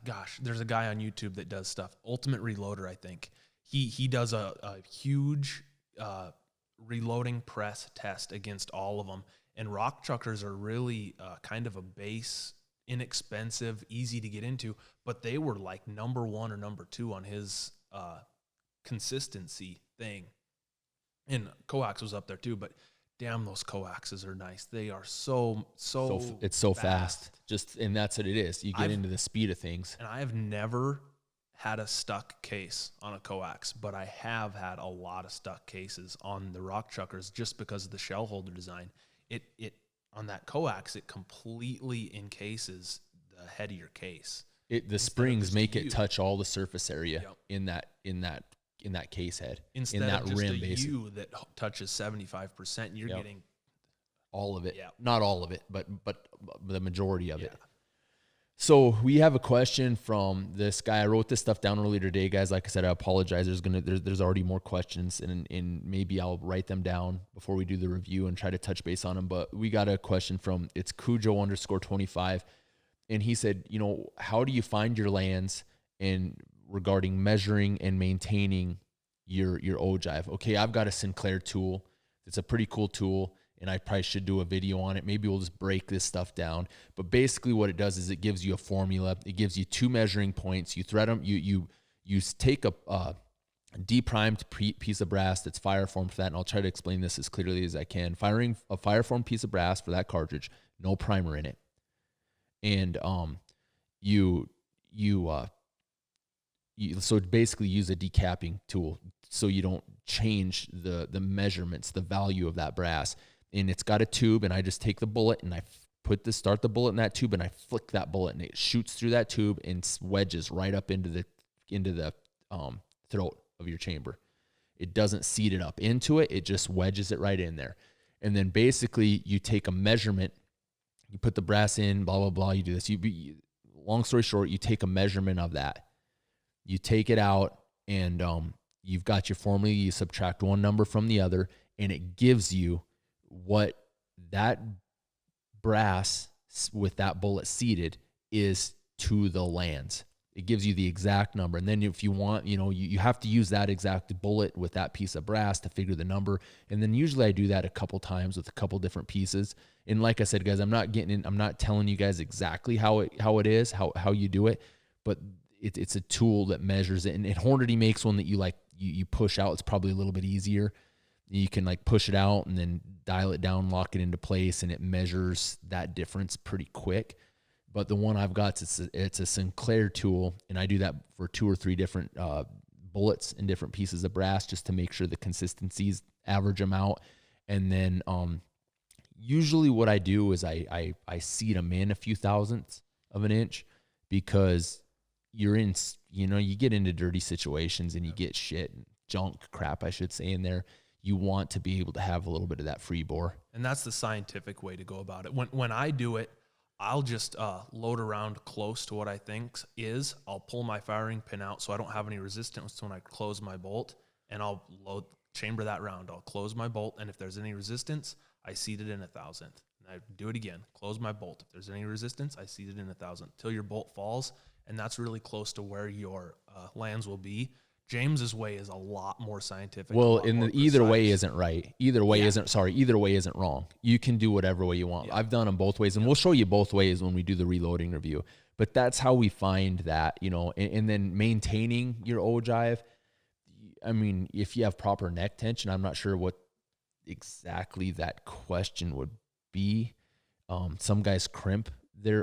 Gosh, there's a guy on YouTube that does stuff. Ultimate Reloader, I think. He does a huge reloading press test against all of them. And rock chuckers are really kind of a base, inexpensive, easy to get into. But they were like number 1 or number 2 on his consistency thing. And coax was up there too, but damn, those coaxes are nice. They are so It's so fast. And that's what it is. You get into the speed of things. And I have never had a stuck case on a coax, but I have had a lot of stuck cases on the rock chuckers just because of the shell holder design. It on that coax, it completely encases the head of your case. The springs make it touch all the surface area in that case head. Instead in that of just rim, a basically. U that touches 75%, you're getting all of it. Yeah. Not all of it, but the majority of it. So we have a question from this guy. I wrote this stuff down earlier today, guys. Like I said, I apologize. There's already more questions, and maybe I'll write them down before we do the review and try to touch base on them. But we got a question from Cujo_25, and he said, how do you find your lands and regarding measuring and maintaining your ogive? Okay, I've got a Sinclair tool. It's a pretty cool tool, and I probably should do a video on it. Maybe we'll just break this stuff down. But basically what it does is it gives you a formula. It gives you 2 measuring points. You thread them. You take a deprimed piece of brass that's fire formed for that, and I'll try to explain this as clearly as I can. Firing a fire formed piece of brass for that cartridge, no primer in it. And so basically use a decapping tool so you don't change the measurements, the value of that brass. And it's got a tube, and I just take the bullet and I start the bullet in that tube, and I flick that bullet, and it shoots through that tube and wedges right up into the throat of your chamber. It doesn't seat it up into it. It just wedges it right in there. And then basically you take a measurement, you put the brass in, blah, blah, blah. You do this. Long story short, you take a measurement of that. You take it out, and you've got your formula. You subtract one number from the other, and it gives you what that brass with that bullet seated is to the lands. It gives you the exact number. And then if you want, you have to use that exact bullet with that piece of brass to figure the number. And then usually I do that a couple times with a couple different pieces. And like I said, guys, I'm not telling you guys exactly how it is, how you do it, but it's a tool that measures it. And Hornady makes one that you push out. It's probably a little bit easier. You can push it out and then dial it down, lock it into place, and it measures that difference pretty quick. But the one I've got, it's a Sinclair tool, and I do that for 2 or 3 different bullets and different pieces of brass just to make sure the consistencies average them out. And then usually what I do is I seat them in a few thousandths of an inch, because you get into dirty situations and you get shit and junk crap, I should say, in there. You want to be able to have a little bit of that free bore. And that's the scientific way to go about it. When I do it, I'll just load around close to what I think is. I'll pull my firing pin out so I don't have any resistance when I close my bolt, and I'll chamber that round. I'll close my bolt, and if there's any resistance, I seat it in 1,000th. And I do it again, close my bolt. If there's any resistance, I seat it in 1,000th till your bolt falls, and that's really close to where your lands will be. James's way is a lot more scientific. Well, either way isn't right. Either way isn't wrong. You can do whatever way you want. Yeah. I've done them both ways, and we'll show you both ways when we do the reloading review. But that's how we find that, and then maintaining your ogive. I mean, if you have proper neck tension, I'm not sure what exactly that question would be. Some guys crimp.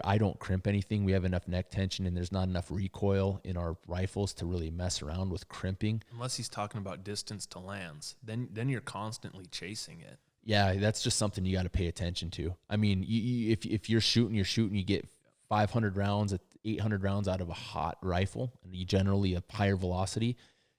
I don't crimp anything. We have enough neck tension, and there's not enough recoil in our rifles to really mess around with crimping. Unless he's talking about distance to lands, then you're constantly chasing it. Yeah, that's just something you got to pay attention to. I mean, if you're shooting, you get 500 rounds, 800 rounds out of a hot rifle, and you generally a higher velocity.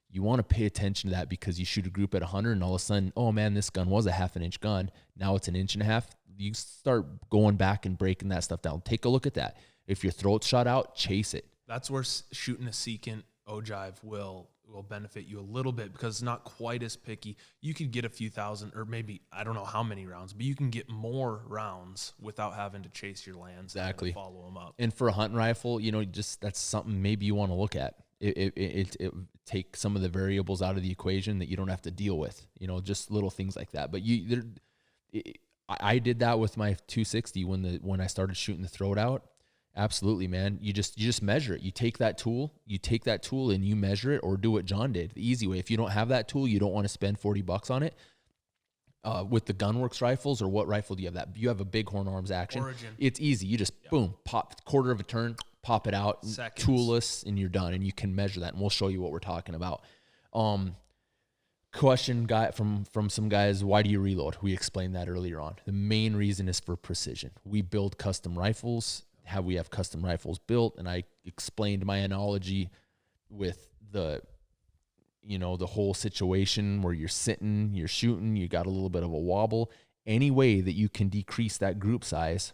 You want to pay attention to that, because you shoot a group at 100, and all of a sudden, oh man, this gun was a 1/2 inch gun. Now it's 1.5 inches. You start going back and breaking that stuff down. Take a look at that. If your throat's shot out, chase it. That's where shooting a secant ogive will will benefit you a little bit because it's not quite as picky. You could get a few thousand, or maybe I don't know how many rounds, but you can get more rounds without having to chase your lands. Exactly. And follow them up. And for a hunting rifle, just that's something maybe you want to look at. It take some of the variables out of the equation that you don't have to deal with. Just little things like that. But I did that with my 260 when I started shooting the throat out. Absolutely, man. You just measure it. You take that tool and you measure it, or do what John did, the easy way. If you don't have that tool, you don't want to spend $40 on it. With the Gunworks rifles, or what rifle do you have that? You have a Bighorn Arms Action. Origin. It's easy. You just boom, pop quarter of a turn, pop it out, Seconds. toolless, and you're done. And you can measure that, and we'll show you what we're talking about. Question from some guys, why do you reload? We explained that earlier on. The main reason is for precision. We build custom rifles. We have custom rifles built, and I explained my analogy with the whole situation where you're sitting, you're shooting, you got a little bit of a wobble. Any way that you can decrease that group size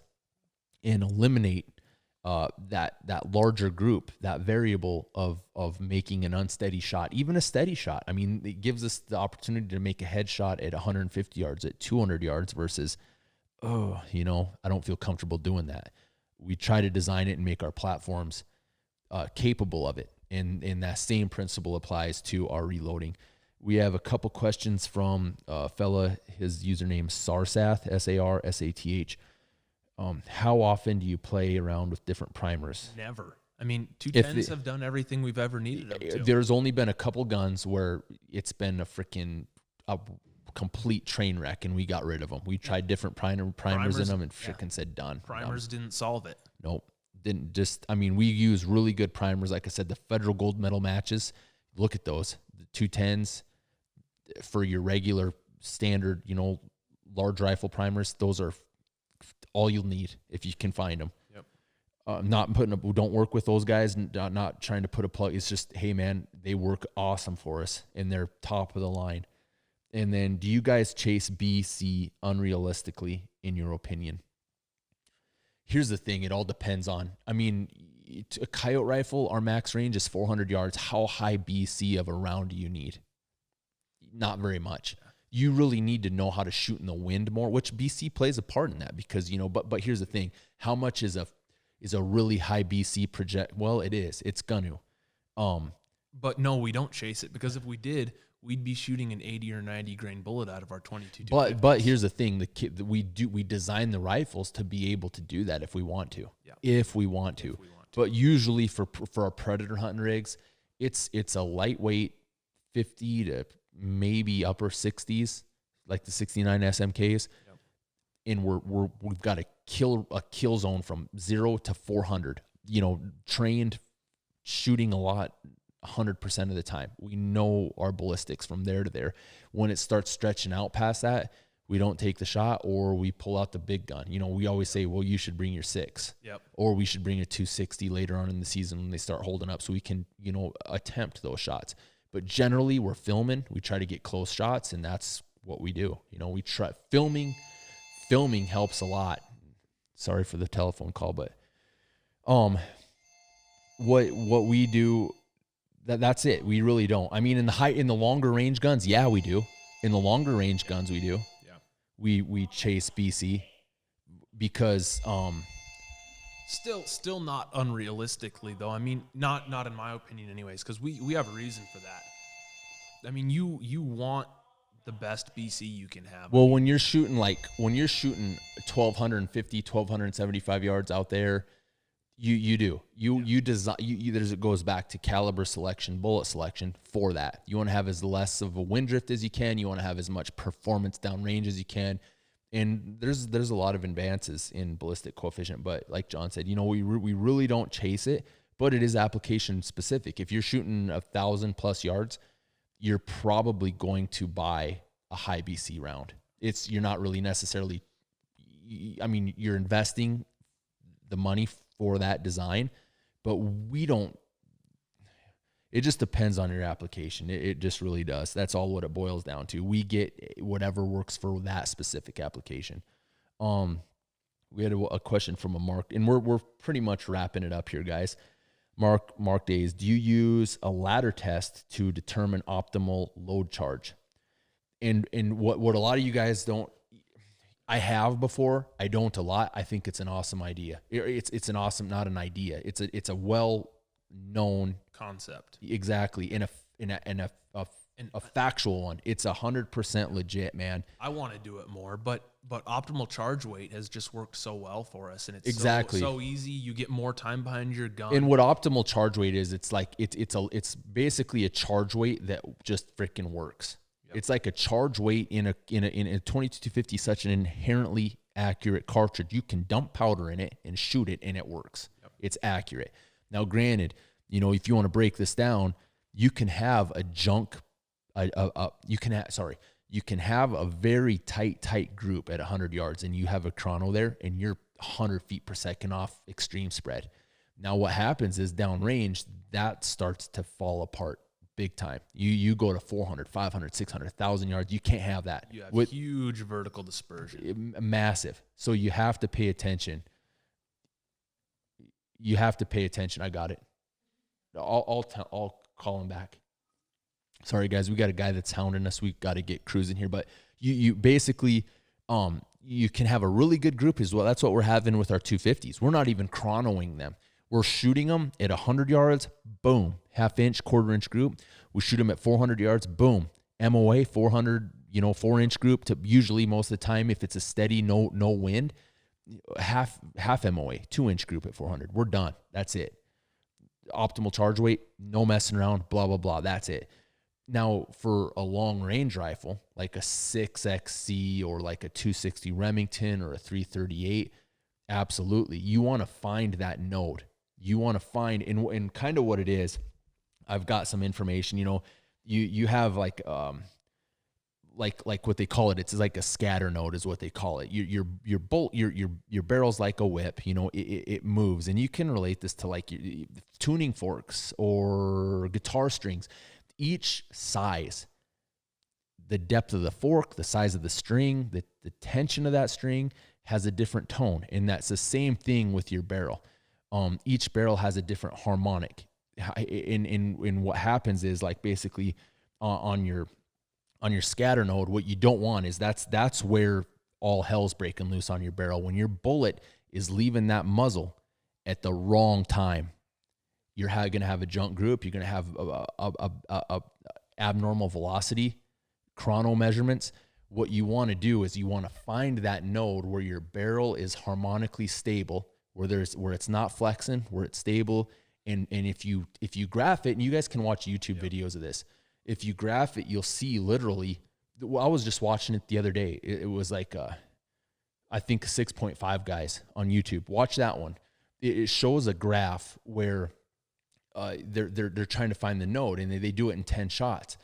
and eliminate that larger group, that variable of making an unsteady shot, even a steady shot. I mean, it gives us the opportunity to make a headshot at 150 yards, at 200 yards versus, I don't feel comfortable doing that. We try to design it and make our platforms capable of it. And that same principle applies to our reloading. We have a couple questions from a fella, his username Sarsath, Sarsath. How often do you play around with different primers? Never. I mean, 210s have done everything we've ever needed them to. There's only been a couple guns where it's been a complete train wreck, and we got rid of them. We tried different primers in them, and freaking said done. Primers didn't solve it. Nope. We use really good primers. Like I said, the Federal Gold Medal matches, look at those. The 210s for your regular standard, large rifle primers, those are all you'll need if you can find them. Yep. Don't work with those guys, not trying to put a plug. It's just, hey man, they work awesome for us and they're top of the line. And then, do you guys chase BC unrealistically, in your opinion? Here's the thing. It all depends on, a coyote rifle, our max range is 400 yards. How high BC of a round do you need? Not very much. You really need to know how to shoot in the wind more, which BC plays a part in that because, but here's the thing. How much is a really high BC project? Well, it is. It's gonna. But no, we don't chase it, because if we did, we'd be shooting an 80 or 90 grain bullet out of our 22. But here's the thing: we design the rifles to be able to do that if we want to. Yeah. If we want to. But usually for our predator hunting rigs, it's a lightweight 50 to maybe upper 60s, like the 69 SMKs. Yep. And we've got a kill zone from 0 to 400. Trained shooting a lot 100% of the time. We know our ballistics from there to there. When it starts stretching out past that, we don't take the shot, or we pull out the big gun. We always say, well, you should bring your 6. Yep. Or we should bring a 260 later on in the season when they start holding up, so we can, attempt those shots. But generally, we're filming. We try to get close shots, and that's what we do. We try filming. Filming helps a lot. Sorry for the telephone call, but what we do, that's it. We really don't. In the longer range guns, yeah, we do. In the longer range guns, we do. Yeah. We chase BC because Still not unrealistically though. Not in my opinion anyways, because we have a reason for that. You want the best BC you can have. Well, when you're shooting 1,250, 1,275 yards out there, you do. You design. It goes back to caliber selection, bullet selection for that. You want to have as less of a wind drift as you can. You want to have as much performance downrange as you can. And there's a lot of advances in ballistic coefficient, but like John said, we really don't chase it, but it is application specific. If you're shooting 1,000+ yards, you're probably going to buy a high BC round. You're not really necessarily, you're investing the money for that design, but we don't. It just depends on your application. It just really does. That's all what it boils down to. We get whatever works for that specific application. We had a question from a Mark, and we're pretty much wrapping it up here, guys. Mark Days, do you use a ladder test to determine optimal load charge? And what a lot of you guys don't, I have before, I don't a lot. I think it's an awesome idea. It's an awesome, not an idea. It's a well known concept. Exactly. And a factual one. It's 100% legit, man. I want to do it more, but optimal charge weight has just worked so well for us, and it's exactly so easy. You get more time behind your gun. And what optimal charge weight is, it's like it's basically a charge weight that just freaking works. Yep. It's like a charge weight in a 2250, such an inherently accurate cartridge. You can dump powder in it and shoot it, and it works. Yep. It's accurate. Now, granted, if you want to break this down, you can have a junk. You can have a very tight group at 100 yards, and you have a chrono there, and you're 100 feet per second off extreme spread. Now, what happens is downrange, that starts to fall apart big time. You go to 400, 500, 600, 1,000 yards. You can't have that. You have huge vertical dispersion. Massive. So you have to pay attention. I got it. I'll call him back. Sorry, guys, we got a guy that's hounding us. We got to get cruising here. But you basically, you can have a really good group as well. That's what we're having with our 250s. We're not even chronoing them. We're shooting them at 100 yards, boom, half-inch, quarter-inch group. We shoot them at 400 yards, boom, MOA, 400, 4-inch group to usually most of the time, if it's a steady, no wind, half MOA, 2-inch group at 400. We're done. That's it. Optimal charge weight, no messing around, blah, blah, blah. That's it. Now, for a long range rifle, like a 6XC or like a 260 Remington or a 338, absolutely. You want to find that node. You want to find, and kind of what it is, I've got some information, you have like what they call it. It's like a scatter node is what they call it. Your barrel's like a whip, it moves, and you can relate this to like your tuning forks or guitar strings. Each size, the depth of the fork, the size of the string, the tension of that string has a different tone. And that's the same thing with your barrel. Each barrel has a different harmonic. In what happens is, like, basically on your scatter node, what you don't want is that's where all hell's breaking loose on your barrel. When your bullet is leaving that muzzle at the wrong time, you're going to have a junk group. You're going to have a abnormal velocity, chrono measurements. What you want to do is you want to find that node where your barrel is harmonically stable, where it's not flexing, where it's stable. And if you graph it, and you guys can watch YouTube videos of this. If you graph it, you'll see literally. Well, I was just watching it the other day. It was like I think 6.5 guys on YouTube. Watch that one. It shows a graph where they're trying to find the node, and they do it in 10 shots.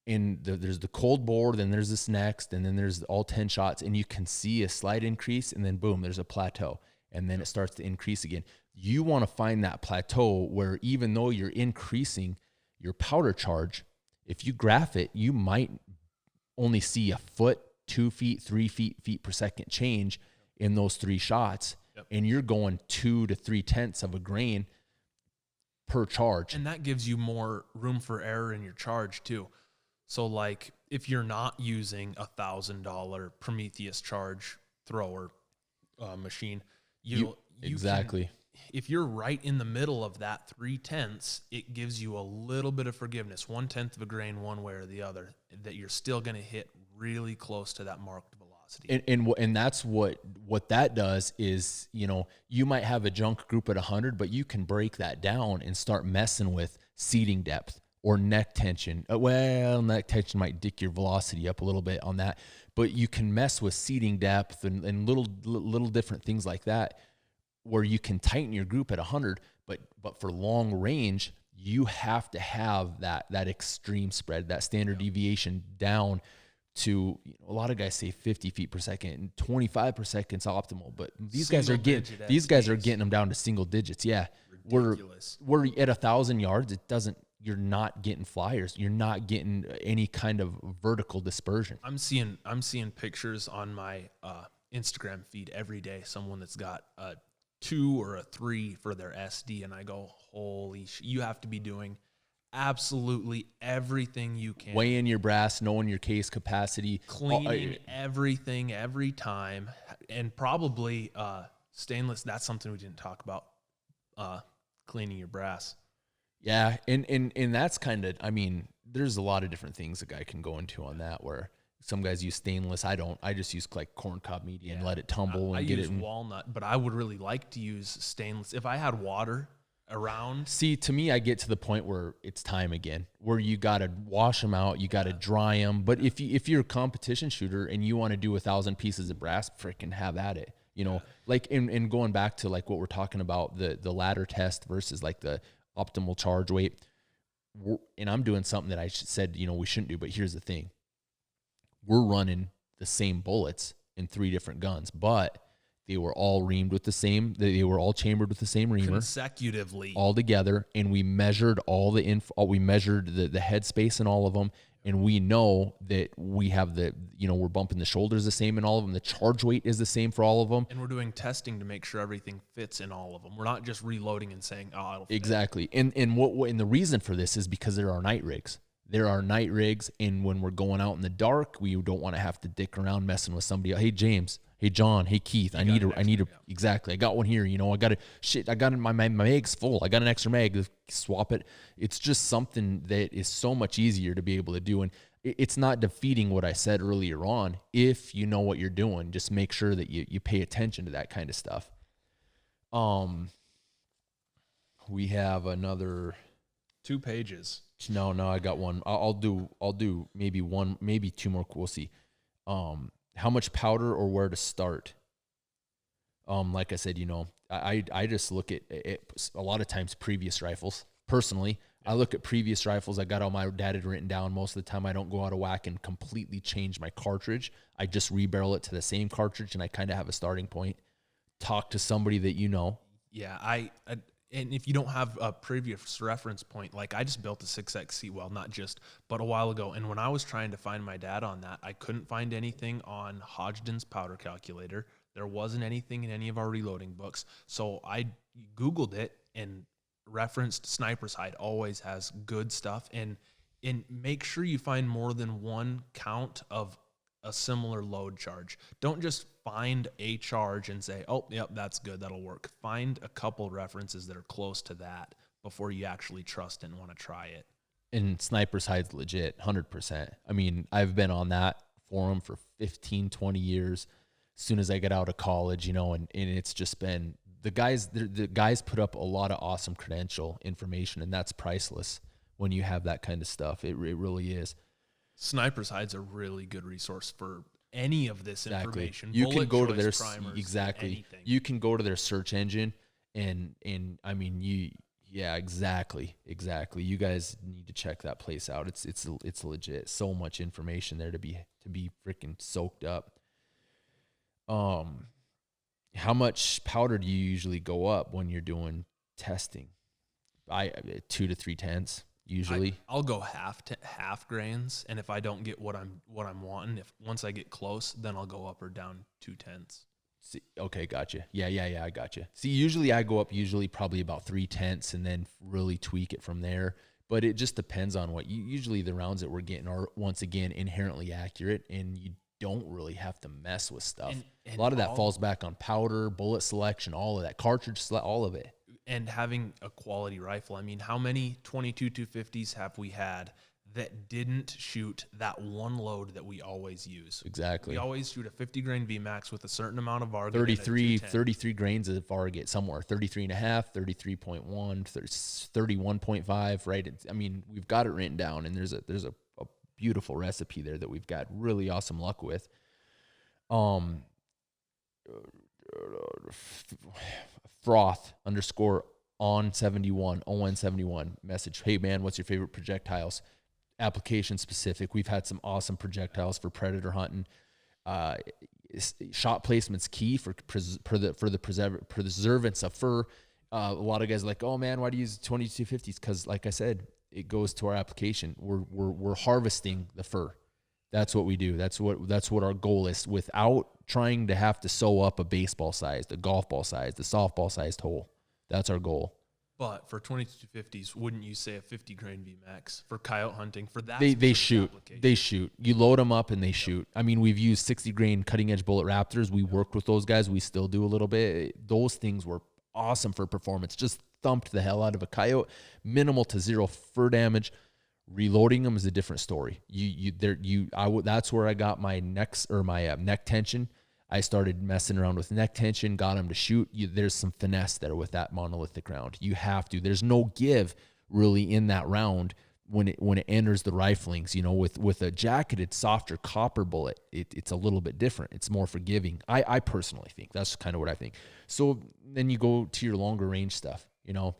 And there's the cold bore, then there's this next, and then there's all 10 shots, and you can see a slight increase, and then boom, there's a plateau, and then it starts to increase again. You want to find that plateau where, even though you're increasing your powder charge, if you graph it, you might only see a foot, 2 feet, 3 feet per second change in those 3 shots, and you're going 2 to 3/10 of a grain per charge. And that gives you more room for error in your charge too. So like if you're not using $1,000 Prometheus charge thrower machine, exactly. If you're right in the middle of that 3/10, it gives you a little bit of forgiveness, 1/10 of a grain one way or the other, that you're still going to hit really close to that marked velocity. And that's what that does is, you might have a junk group at 100, but you can break that down and start messing with seating depth or neck tension. Well, neck tension might dick your velocity up a little bit on that, but you can mess with seating depth and little different things like that, where you can tighten your group at 100, but for long range, you have to have that extreme spread, that standard deviation down to, a lot of guys say 50 feet per second, and 25 per second is optimal, but these guys are getting them down to single digits. Yeah. Ridiculous. We're at 1,000 yards. You're not getting flyers. You're not getting any kind of vertical dispersion. I'm seeing pictures on my Instagram feed every day. Someone that's got a 2 or a 3 for their SD. And I go, holy you have to be doing absolutely everything you can. Weighing your brass, knowing your case capacity. Cleaning everything every time. And probably stainless, that's something we didn't talk about, cleaning your brass. Yeah, and that's kind of, I mean, there's a lot of different things a guy can go into on that, where some guys use stainless. I don't. I just use like corncob media and let it tumble and get it. I use walnut, but I would really like to use stainless. If I had water around. See, to me, I get to the point where it's time again, where you got to wash them out, you got to dry them. But if you're a competition shooter and you want to do 1,000 pieces of brass, freaking have at it. You know, like in going back to like what we're talking about, the ladder test versus like the optimal charge weight. And I'm doing something that I said, you know, we shouldn't do. But here's the thing. We're running the same bullets in 3 different guns, but they were all reamed with the same, they were all chambered with the same reamer. Consecutively. All together, and we measured all the info, we measured the head space in all of them, and we know that we have the, you know, we're bumping the shoulders the same in all of them, the charge weight is the same for all of them. And we're doing testing to make sure everything fits in all of them. We're not just reloading and saying, oh, it'll fit. Exactly. And the reason for this is because there are night rigs. There are night rigs, and when we're going out in the dark, we don't want to have to dick around messing with somebody. Hey, James. Hey, John. Hey, Keith. I need a exactly. I got one here. You know, I got my mag's full. I got an extra mag. Swap it. It's just something that is so much easier to be able to do. And it's not defeating what I said earlier on. If you know what you're doing, just make sure that you pay attention to that kind of stuff. We have another 2 pages. No, I got one. I'll do maybe 1, maybe 2 more. We'll see. How much powder or where to start? Like I said, you know, I just look at it a lot of times previous rifles. Personally, I look at previous rifles. I got all my data written down. Most of the time I don't go out of whack and completely change my cartridge. I just rebarrel it to the same cartridge, and I kind of have a starting point. Talk to somebody that you know. Yeah, and if you don't have a previous reference point, like I just built a 6X Seawell, but a while ago. And when I was trying to find my data on that, I couldn't find anything on Hodgdon's powder calculator. There wasn't anything in any of our reloading books. So I Googled it, and referenced Sniper's Hide always has good stuff. And make sure you find more than one count of a similar load charge. Don't just find a charge and say, oh, yep, that's good, that'll work. Find a couple references that are close to that before you actually trust and want to try it. And Sniper's Hide's legit, 100%. I mean, I've been on that forum for 15, 20 years. As soon as I get out of college, you know, and it's just been, the guys put up a lot of awesome credential information, and that's priceless when you have that kind of stuff. It really is. Sniper's Hide's a really good resource for any of this information. You can go to their primers, anything. You can go to their search engine, and I mean exactly. You guys need to check that place out. It's legit. So much information there to be freaking soaked up. How much powder do you usually go up when you're doing testing? 2 to 3 tenths. Usually, I'll go half grains, and if I don't get what I'm wanting, once I get close, then I'll go up or down 2 tenths. See, okay, gotcha. Yeah, I gotcha. See, usually I go up probably about 3 tenths, and then really tweak it from there. But it just depends on what usually the rounds that we're getting are, once again, inherently accurate, and you don't really have to mess with stuff. And a lot of that falls back on powder, bullet selection, all of that, cartridge all of it. And having a quality rifle. I mean, how many 22 250s have we had that didn't shoot that one load that we always use? Exactly. We always shoot a 50 grain VMAX with a certain amount of Varga. 33 grains of Varga somewhere, 33.5, 33.1, 31.5, right? I mean, we've got it written down, and there's a beautiful recipe there that we've got really awesome luck with. Froth _on71 on71 message. Hey man, what's your favorite projectiles? Application specific. We've had some awesome projectiles for predator hunting. Shot placement's key for the preservance of fur. A lot of guys are like, oh man, why do you use 2250s? Because like I said, it goes to our application. We're harvesting the fur. That's what we do. That's what our goal is. Without trying to have to sew up a baseball sized, a golf ball sized, a softball sized hole. That's our goal. But for 2250s, wouldn't you say a 50 grain VMAX for coyote hunting for that? They shoot. They shoot. You load them up and they shoot. I mean, we've used 60 grain cutting edge bullet Raptors. We worked with those guys. We still do a little bit. Those things were awesome for performance. Just thumped the hell out of a coyote. Minimal to zero fur damage. Reloading them is a different story. That's where I got my neck tension. I started messing around with neck tension, got them to shoot. There's some finesse there with that monolithic round. You have to. There's no give really in that round when it enters the riflings. You know, with a jacketed, softer copper bullet, it's a little bit different. It's more forgiving. I personally think that's kind of what I think. So then you go to your longer range stuff. You know,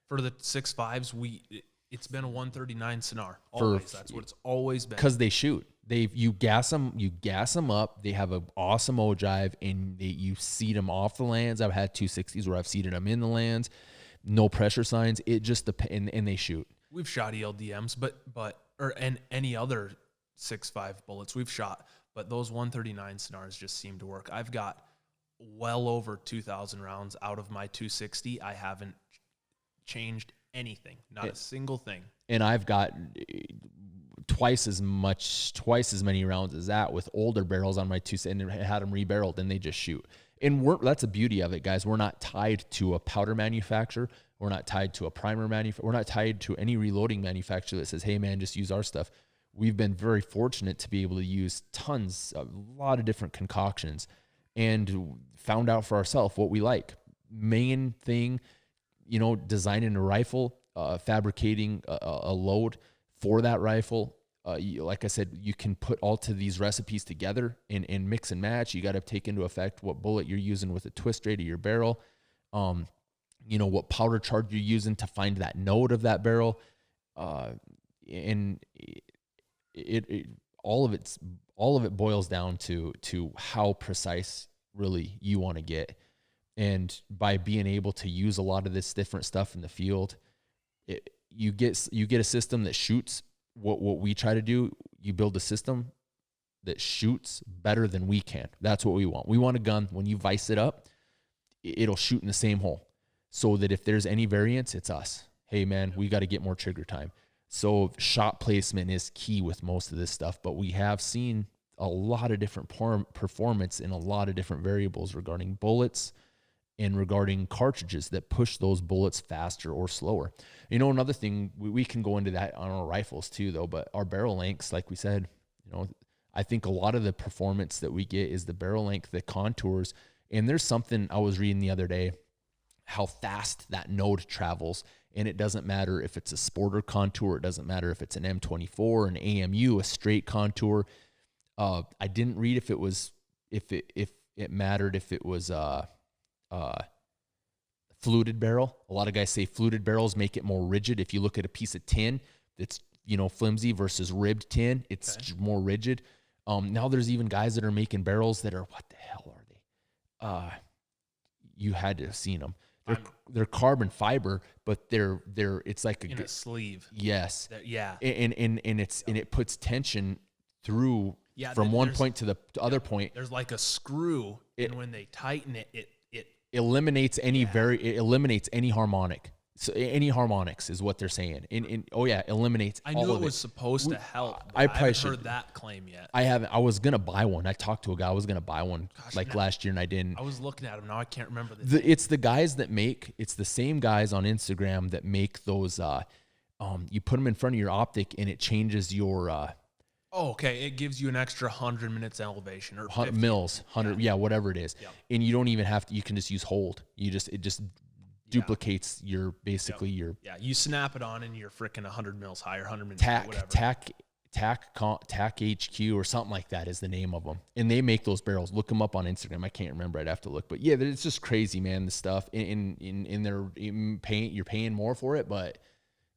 for the 6.5s, it's been a 139 Cynar. Always. That's what it's always been. Because they shoot. You gas them up. They have an awesome ogive, and you seed them off the lands. I've had 260s where I've seeded them in the lands. No pressure signs. It just depends, and they shoot. We've shot ELDMs, and any other 6.5 bullets we've shot, but those 139 Cynars just seem to work. I've got well over 2,000 rounds out of my 260. I haven't changed anything, not a single thing. And I've got twice as many rounds as that with older barrels on my 260, and had them rebarreled, and they just shoot. And that's the beauty of it, guys. We're not tied to a powder manufacturer. We're not tied to a primer manufacturer. We're not tied to any reloading manufacturer that says, hey man, just use our stuff. We've been very fortunate to be able to use a lot of different concoctions, and found out for ourselves what we like. Main thing, designing a rifle, fabricating a load for that rifle. Like I said, you can put all to these recipes together and mix and match. You got to take into effect what bullet you're using with a twist rate of your barrel. What powder charge you're using to find that node of that barrel. And all of it boils down to how precise really you want to get. And by being able to use a lot of this different stuff in the field, you get a system that shoots what we try to do. You build a system that shoots better than we can. That's what we want. We want a gun, when you vise it up, it'll shoot in the same hole, so that if there's any variance, it's us. Hey man, we got to get more trigger time. So shot placement is key with most of this stuff, but we have seen a lot of different performance in a lot of different variables regarding bullets and regarding cartridges that push those bullets faster or slower. Another thing, we can go into that on our rifles too, though, but our barrel lengths, like we said, I think a lot of the performance that we get is the barrel length, the contours. And there's something I was reading the other day, how fast that node travels. And it doesn't matter if it's a sporter contour. It doesn't matter if it's an M24, an AMU, a straight contour. I didn't read if it mattered if it was fluted barrel. A lot of guys say fluted barrels make it more rigid. If you look at a piece of tin that's flimsy versus ribbed tin, it's more rigid. Now there's even guys that are making barrels that are, what the hell are they? You had to have seen them. They're carbon fiber, but it's like in a sleeve. Yes. Yeah. And it puts tension through from one point to the other point. There's like a screw, and when they tighten it eliminates any harmonic. So any harmonics is what they're saying. Eliminates. I knew it was supposed to help. I haven't heard that claim yet. I haven't. I was gonna buy one. I talked to a guy. I was gonna buy one last year, and I didn't. I was looking at them. Now I can't remember it's the guys that make. It's the same guys on Instagram that make those. You put them in front of your optic, and it changes your. Okay. It gives you an extra 100 minutes elevation or 50. Mils, 100, whatever it is, and you don't even have to. You can just use hold. It just duplicates your you snap it on and you're freaking 100 mils higher, 100 minutes TAC HQ or something like that is the name of them, and they make those barrels. Look them up on Instagram. I can't remember. I'd have to look, but yeah, it's just crazy, man. The stuff in their you're paying more for it, but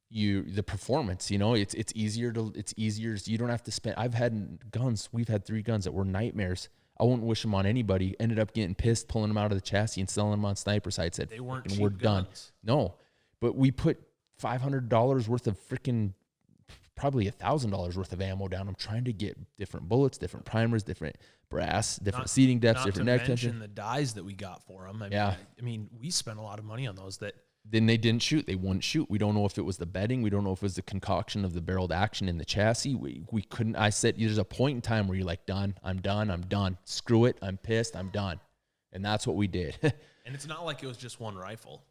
the performance, it's easier. You don't have to spend. We've had 3 guns that were nightmares. I wouldn't wish them on anybody. Ended up getting pissed, pulling them out of the chassis and selling them on sniper sites. They weren't cheap we're done. guns. No, but we put $500 worth of freaking probably $1,000 worth of ammo down. I'm trying to get different bullets, different primers, different brass, different seating depths, different neck tension. The dies that we got for them. I mean, we spent a lot of money on those that. Then they didn't shoot. They wouldn't shoot. We don't know if it was the bedding. We don't know if it was the concoction of the barreled action in the chassis. We couldn't. I said, there's a point in time where you're like, done. I'm done. Screw it. I'm pissed. I'm done. And that's what we did. And it's not like it was just one rifle.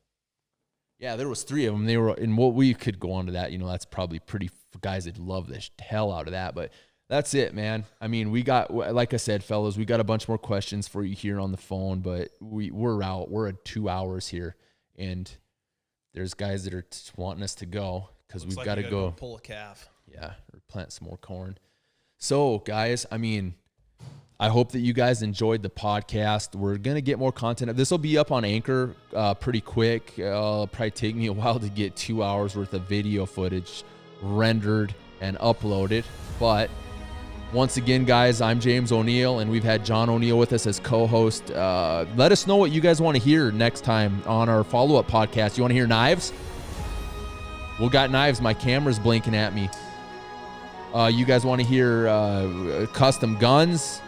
Yeah, there was 3 of them. They were, and what we could go on to that, that's probably pretty for guys that love the hell out of that. But that's it, man. I mean, we got, like I said, fellas, we got a bunch more questions for you here on the phone, but we're out. We're at 2 hours here, and there's guys that are wanting us to go because we've got to go pull a calf. Yeah, or plant some more corn. So, guys, I mean, I hope that you guys enjoyed the podcast. We're going to get more content. This will be up on Anchor pretty quick. It'll probably take me a while to get 2 hours worth of video footage rendered and uploaded. But once again, guys, I'm James O'Neill, and we've had John O'Neill with us as co-host. Let us know what you guys want to hear next time on our follow-up podcast. You want to hear knives? We got knives. My camera's blinking at me. You guys want to hear custom guns?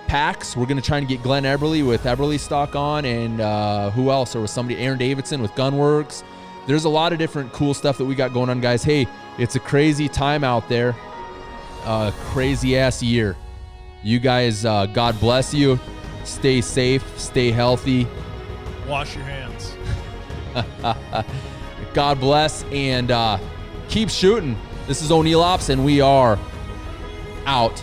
Packs. We're going to try and get Glenn Eberly with Eberly Stock on, and who else? There was somebody, Aaron Davidson with Gunworks. There's a lot of different cool stuff that we got going on, guys. Hey, it's a crazy time out there. Crazy ass year. You guys, God bless you. Stay safe. Stay healthy. Wash your hands. God bless, and keep shooting. This is O'Neill Ops, and we are out.